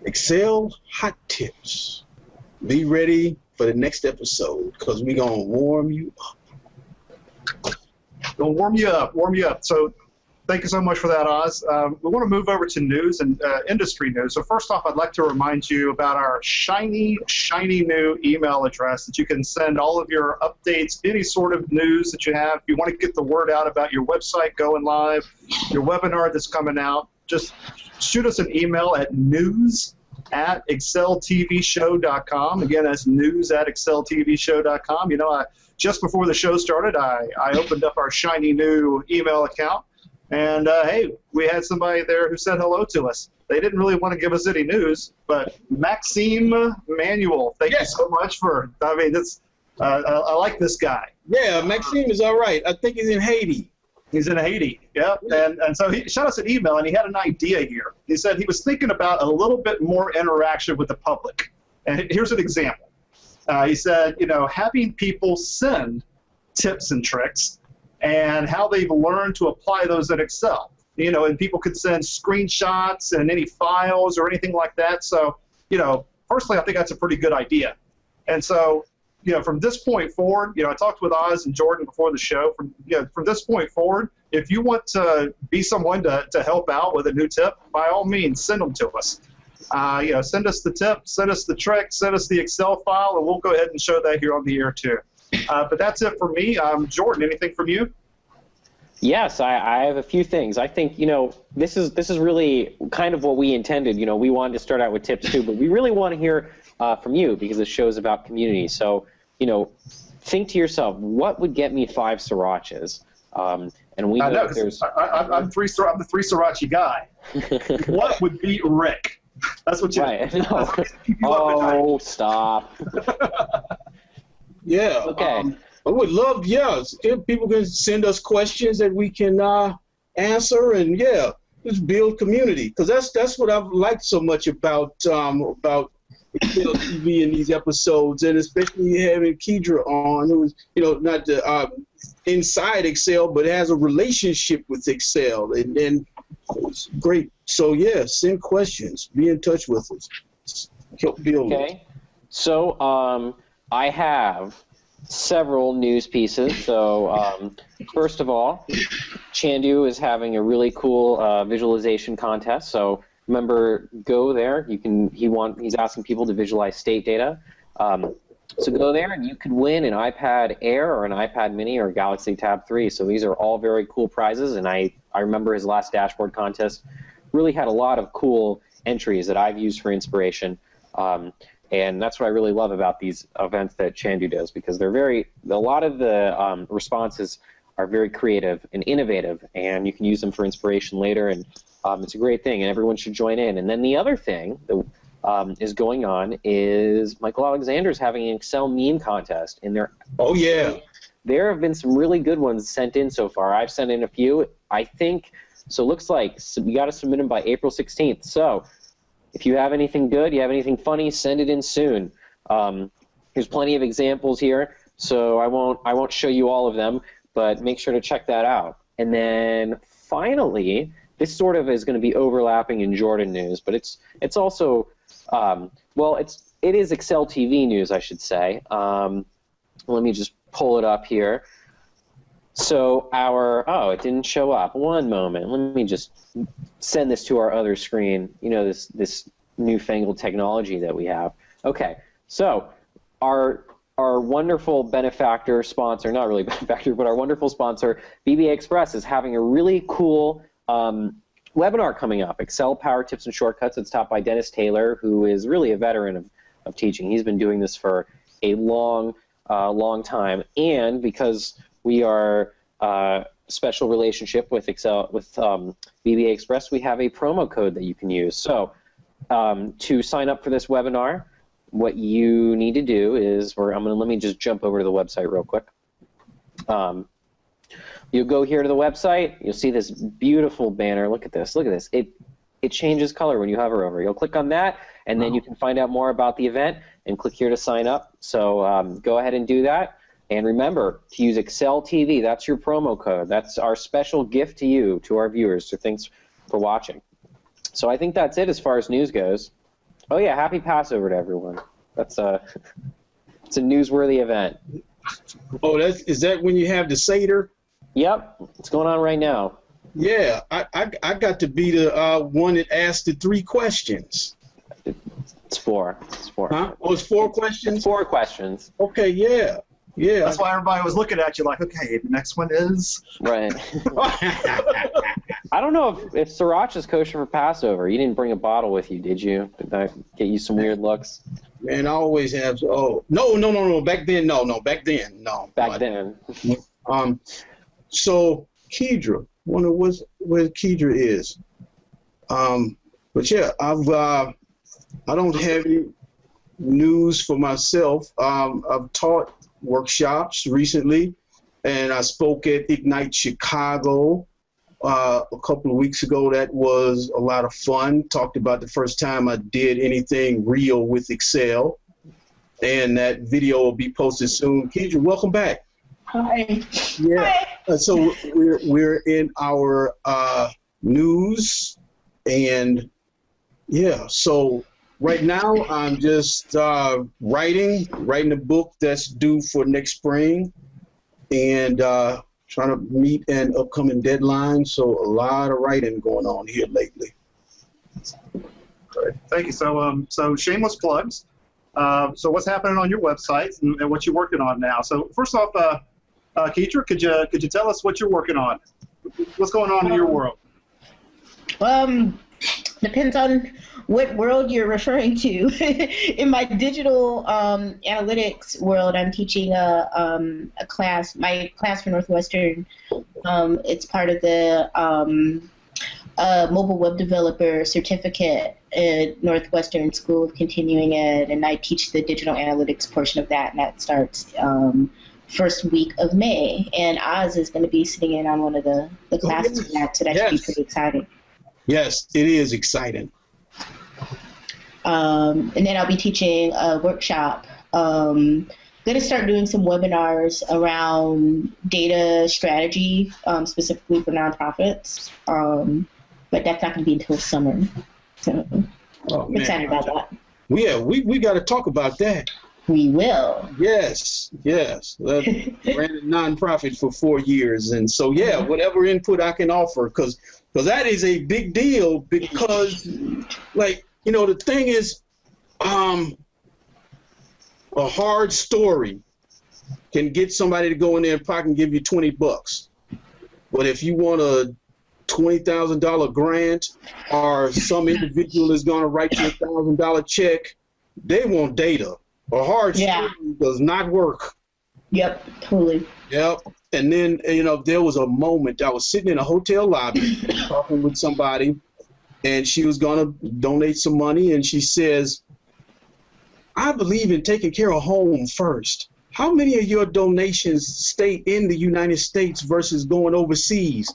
Excel Hot Tips. Be ready for the next episode because we're going to warm you up. We'll warm you up. So thank you so much for that, Oz. We want to move over to news and industry news. So first off, I'd like to remind you about our shiny new email address that you can send all of your updates, any sort of news that you have. If you want to get the word out about your website going live, your webinar that's coming out, just shoot us an email at news@exceltvshow.com. Again, that's news@exceltvshow.com. Just before the show started, I opened up our shiny new email account. And, hey, we had somebody there who said hello to us. They didn't really want to give us any news, but Maxime Manuel, thank you so much for, I like this guy. Yeah, Maxime is all right. I think he's in Haiti. He's in Haiti, yep. And so he sent us an email, and he had an idea here. He said he was thinking about a little bit more interaction with the public. And here's an example. He said, having people send tips and tricks and how they've learned to apply those in Excel. And people could send screenshots and any files or anything like that. So, personally, I think that's a pretty good idea. And so, from this point forward, I talked with Oz and Jordan before the show. From this point forward, if you want to be someone to help out with a new tip, by all means, send them to us. Send us the tip, send us the trick, send us the Excel file, and we'll go ahead and show that here on the air too. But that's it for me. Jordan, anything from you? Yes, I have a few things. I think, this is really kind of what we intended. We wanted to start out with tips too, but we really want to hear from you because the show's about community. So, think to yourself, what would get me 5 srirachas? And we know that there's... I'm the 3 sriracha guy. What would beat Rick? That's what you... Right. No. Stop. Yeah. Okay. I would love, if people can send us questions that we can answer, and just build community. Because that's what I've liked so much about Excel TV in these episodes, and especially having Keidra on, who's not inside Excel, but has a relationship with Excel, and it's great. So send questions, be in touch with us, help build. Okay. So I have several news pieces. So first of all, Chandu is having a really cool visualization contest. So remember, go there. He's asking people to visualize state data. So go there, and you could win an iPad Air or an iPad Mini or a Galaxy Tab 3. So these are all very cool prizes, and I remember his last dashboard contest really had a lot of cool entries that I've used for inspiration. And that's what I really love about these events that Chandu does, because a lot of the responses are very creative and innovative, and you can use them for inspiration later, and it's a great thing, and everyone should join in. And then the other thing that is going on is Michael Alexander's having an Excel meme contest, and there have been some really good ones sent in so far. I've sent in a few. I think so. It looks like you got to submit them by April 16th. So if you have anything good, you have anything funny, send it in soon. There's plenty of examples here, so I won't show you all of them, but make sure to check that out. And then finally, this sort of is going to be overlapping in Jordan news, but it's also it is Excel TV news, I should say. Let me just pull it up here. So it didn't show up. One moment. Let me just send this to our other screen. You know, this newfangled technology that we have. Okay, so our wonderful benefactor sponsor, not really benefactor, but our wonderful sponsor, BBA Express, is having a really cool webinar coming up, Excel Power Tips and Shortcuts. It's taught by Dennis Taylor, who is really a veteran of teaching. He's been doing this for a long time, and because we are special relationship with BBA Express, we have a promo code that you can use. So to sign up for this webinar, what you need to do is, let me just jump over to the website real quick. You'll go here to the website. You'll see this beautiful banner. Look at this. Look at this. It changes color when you hover over. You'll click on that, and then you can find out more about the event and click here to sign up. So go ahead and do that. And remember to use Excel TV. That's your promo code. That's our special gift to you, to our viewers. So thanks for watching. So I think that's it as far as news goes. Oh yeah, happy Passover to everyone. It's a newsworthy event. Oh, is that when you have the Seder? Yep, it's going on right now. Yeah, I got to be the one that asked the 3 questions. It's 4. Huh? Oh, it's 4 questions? It's 4 questions. Okay, yeah. That's why everybody was looking at you like, okay, the next one is... Right. I don't know if Sriracha is kosher for Passover. You didn't bring a bottle with you, did you? Did I get you some weird looks? Man, I always have... Oh, no. Back then, no. Back then, no. Back then. So, Keidra, wonder where Keidra is. But yeah, I don't have any news for myself. I've taught workshops recently, and I spoke at Ignite Chicago a couple of weeks ago. That was a lot of fun. Talked about the first time I did anything real with Excel, and that video will be posted soon. Keidra, welcome back. Hi. Yeah. Hi. So we're in our news, and yeah. So right now I'm just writing a book that's due for next spring, and trying to meet an upcoming deadline. So a lot of writing going on here lately. Great. Thank you. So shameless plugs. So what's happening on your website and what you're working on now? So first off, Keidra, could you tell us what you're working on? What's going on in your world? Depends on what world you're referring to. In my digital analytics world, I'm teaching a class. My class for Northwestern. It's part of the mobile web developer certificate at Northwestern School of Continuing Ed, and I teach the digital analytics portion of that, and that starts first week of May. And Oz is going to be sitting in on one of the classes for that, so that should be pretty exciting. Yes, it is exciting. And then I'll be teaching a workshop. Going to start doing some webinars around data strategy, specifically for nonprofits. But that's not going to be until summer. So I'm excited about that. Yeah, we got to talk about that. We will. Yes. Ran a nonprofit for 4 years, and so yeah, whatever input I can offer, because that is a big deal. Because, like, you know, the thing is, a hard story can get somebody to go in their pocket and give you $20. But if you want a $20,000 grant, or some individual is going to write you a $1,000 check, they want data. A hard story does not work. Yep, totally. Yep. And then, you know, there was a moment I was sitting in a hotel lobby talking with somebody, and she was going to donate some money, and she says, I believe in taking care of home first. How many of your donations stay in the United States versus going overseas?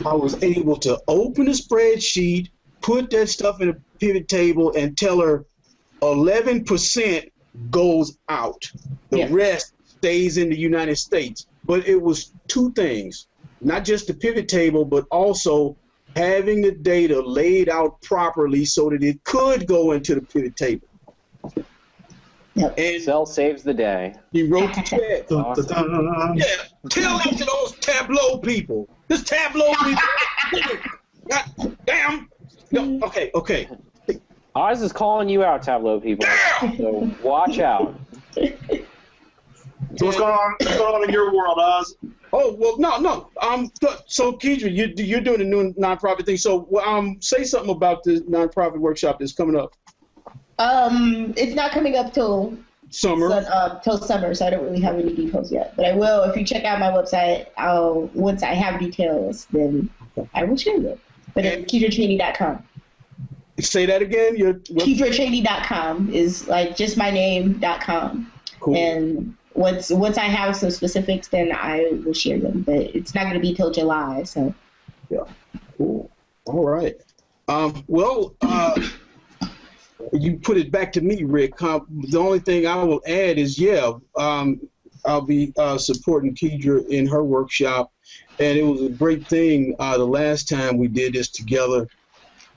I was able to open a spreadsheet, put that stuff in a pivot table, and tell her 11% goes out. The rest stays in the United States. But it was two things, not just the pivot table, but also having the data laid out properly so that it could go into the pivot table. Yep. And Excel saves the day. he wrote the check. Awesome. Yeah, tell that to those Tableau people. This Tableau people. God damn. No, okay. Oz is calling you out, Tableau people. So watch out. So what's going on in your world, Oz? Oh, well, no. So Keidra, you're doing a new nonprofit thing. So say something about the nonprofit workshop that's coming up. It's not coming up till Summer. Till summer, so I don't really have any details yet. But I will. If you check out my website, once I have details, then I will share them. But it's KeidraChaney.com. Say that again. KeidraChaney.com is like just my name.com. Cool. And once I have some specifics, then I will share them. But it's not going to be till July. So. Yeah. Cool. All right. You put it back to me, Rick. The only thing I will add is, I'll be supporting Keidra in her workshop, and it was a great thing the last time we did this together,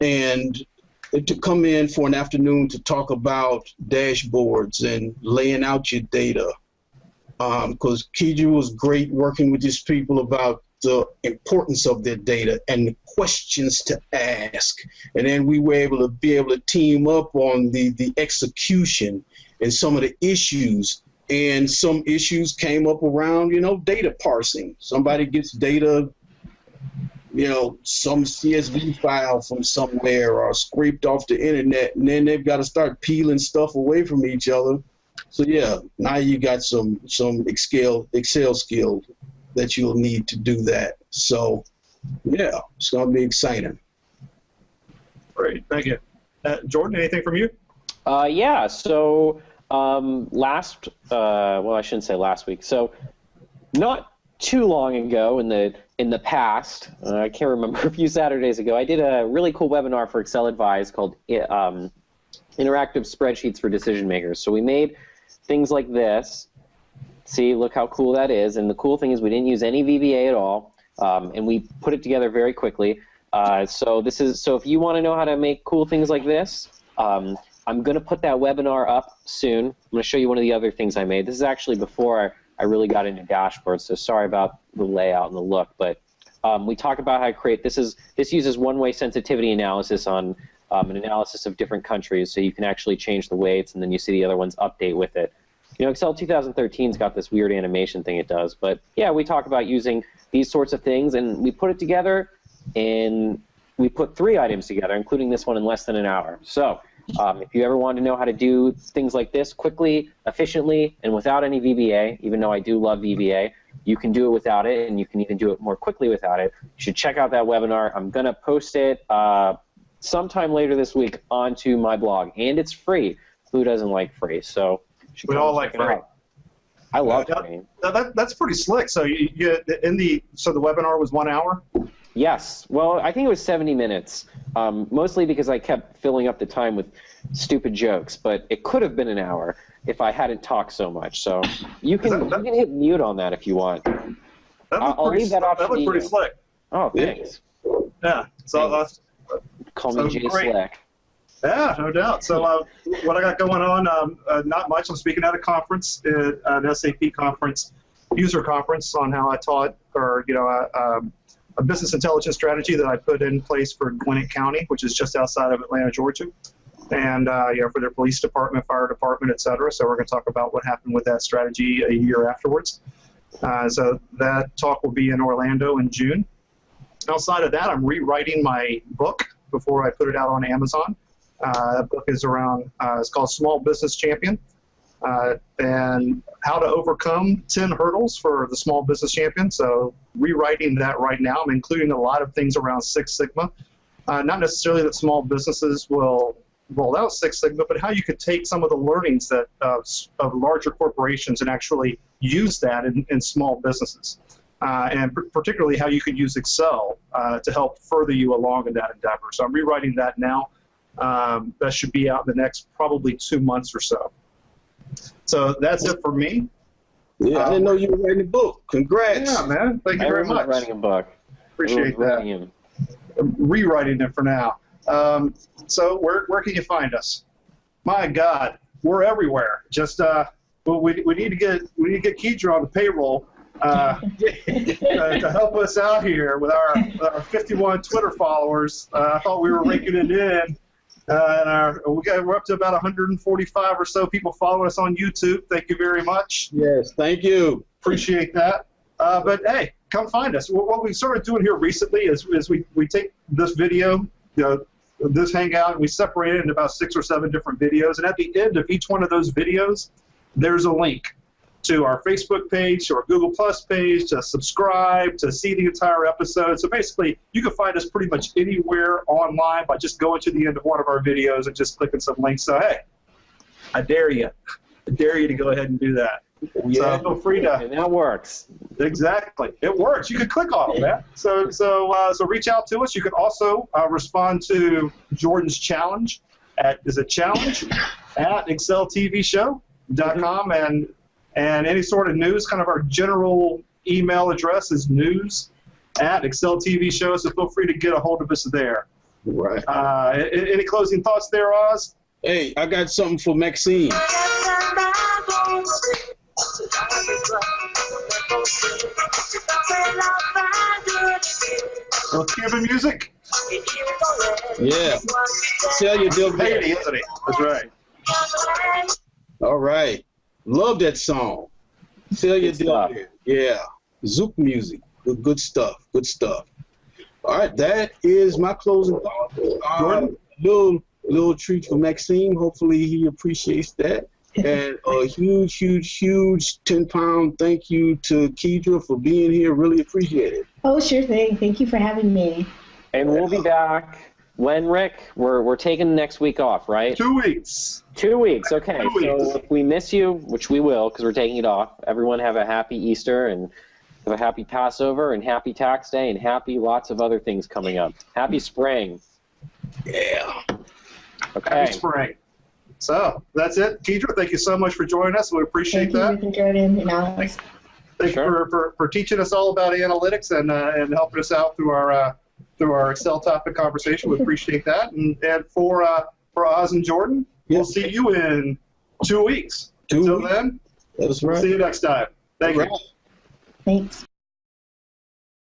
and to come in for an afternoon to talk about dashboards and laying out your data, because Keidra was great working with these people about the importance of their data and the questions to ask. And then we were able to team up on the execution and some of the issues. And some issues came up around, data parsing. Somebody gets data, some CSV file from somewhere or scraped off the internet, and then they've got to start peeling stuff away from each other. So now you got some Excel skills that you'll need to do that. So, it's going to be exciting. Great, thank you. Jordan, anything from you? So I shouldn't say last week. So not too long ago in the past, I can't remember, a few Saturdays ago, I did a really cool webinar for Excel Advise called Interactive Spreadsheets for Decision Makers. So we made things like this. See, look how cool that is. And the cool thing is we didn't use any VBA at all, and we put it together very quickly. So if you want to know how to make cool things like this, I'm going to put that webinar up soon. I'm going to show you one of the other things I made. This is actually before I really got into dashboards, so sorry about the layout and the look. But we talk about how to create. This uses one-way sensitivity analysis on an analysis of different countries, so you can actually change the weights, and then you see the other ones update with it. Excel 2013's got this weird animation thing it does, but we talk about using these sorts of things, and we put it together, and we put 3 items together, including this one, in less than an hour. So if you ever want to know how to do things like this quickly, efficiently, and without any VBA, even though I do love VBA, you can do it without it, and you can even do it more quickly without it. You should check out that webinar. I'm going to post it sometime later this week onto my blog, and it's free. Who doesn't like free? So we all like free. I love free. That's pretty slick. So the webinar was 1 hour? Yes. Well, I think it was 70 minutes, mostly because I kept filling up the time with stupid jokes, but it could have been an hour if I hadn't talked so much. So you can hit mute on that if you want. I'll leave that option. That looked pretty slick. Oh, thanks. Yeah. So call me Jay Slick. Yeah, no doubt. So what I got going on, not much. I'm speaking at a conference, an SAP conference, user conference on how I taught, or a business intelligence strategy that I put in place for Gwinnett County, which is just outside of Atlanta, Georgia, and for their police department, fire department, et cetera. So we're going to talk about what happened with that strategy a year afterwards. So that talk will be in Orlando in June. Outside of that, I'm rewriting my book before I put it out on Amazon. That book is around, it's called Small Business Champion, and how to overcome 10 hurdles for the small business champion. So rewriting that right now. I'm including a lot of things around Six Sigma. Not necessarily that small businesses will roll out Six Sigma, but how you could take some of the learnings that of larger corporations and actually use that in small businesses. And particularly how you could use Excel to help further you along in that endeavor. So I'm rewriting that now. That should be out in the next probably 2 months or so. So that's it for me. Yeah, I didn't know you were writing a book. Congrats. Yeah, man. Thank you very much. Writing a book. Appreciate that. I'm rewriting it for now. So where can you find us? My God, we're everywhere. Just we need to get Keidra on the payroll. To help us out here with our 51 Twitter followers. I thought we were raking it in. We're up to about 145 or so people following us on YouTube. Thank you very much. Yes, thank you. Appreciate that. But hey, come find us. What we started doing here recently is we take this video, this hangout, and we separate it into about 6 or 7 different videos. And at the end of each one of those videos, there's a link to our Facebook page, to our Google Plus page, to subscribe, to see the entire episode. So basically, you can find us pretty much anywhere online by just going to the end of one of our videos and just clicking some links. So hey, I dare you. I dare you to go ahead and do that. Yeah. So feel free to. And that works. Exactly. It works. You can click on it, man. So reach out to us. You can also respond to Jordan's challenge at exceltvshow.com and any sort of news, kind of our general email address is news@exceltvshow, so feel free to get a hold of us there. Right. Any closing thoughts there, Oz? Hey, I got something for Maxine. Little Cuban music? Yeah. Celia Del Haiti, isn't he? That's right. All right. Love that song. Celia Del Rey. Yeah. Zouk music. Good stuff. Good stuff. All right. That is my closing thought. Little treat for Maxime. Hopefully he appreciates that. And a huge 10-pound thank you to Keidra for being here. Really appreciate it. Oh, sure thing. Thank you for having me. And we'll be back when, Rick? We're taking next week off, right? 2 weeks. 2 weeks, okay. 2 weeks. So if we miss you, which we will because we're taking it off, everyone have a happy Easter and have a happy Passover and happy Tax Day and happy lots of other things coming up. Happy spring. Yeah. Okay. Happy spring. So that's it. Keidra, thank you so much for joining us. We appreciate that. Thank you, Jordan and Alex. Thank you for teaching us all about analytics and helping us out through our Excel topic conversation. We appreciate that. And for Oz and Jordan, we'll see you in 2 weeks. Until then, that's right. See you next time. Thank you. Thanks.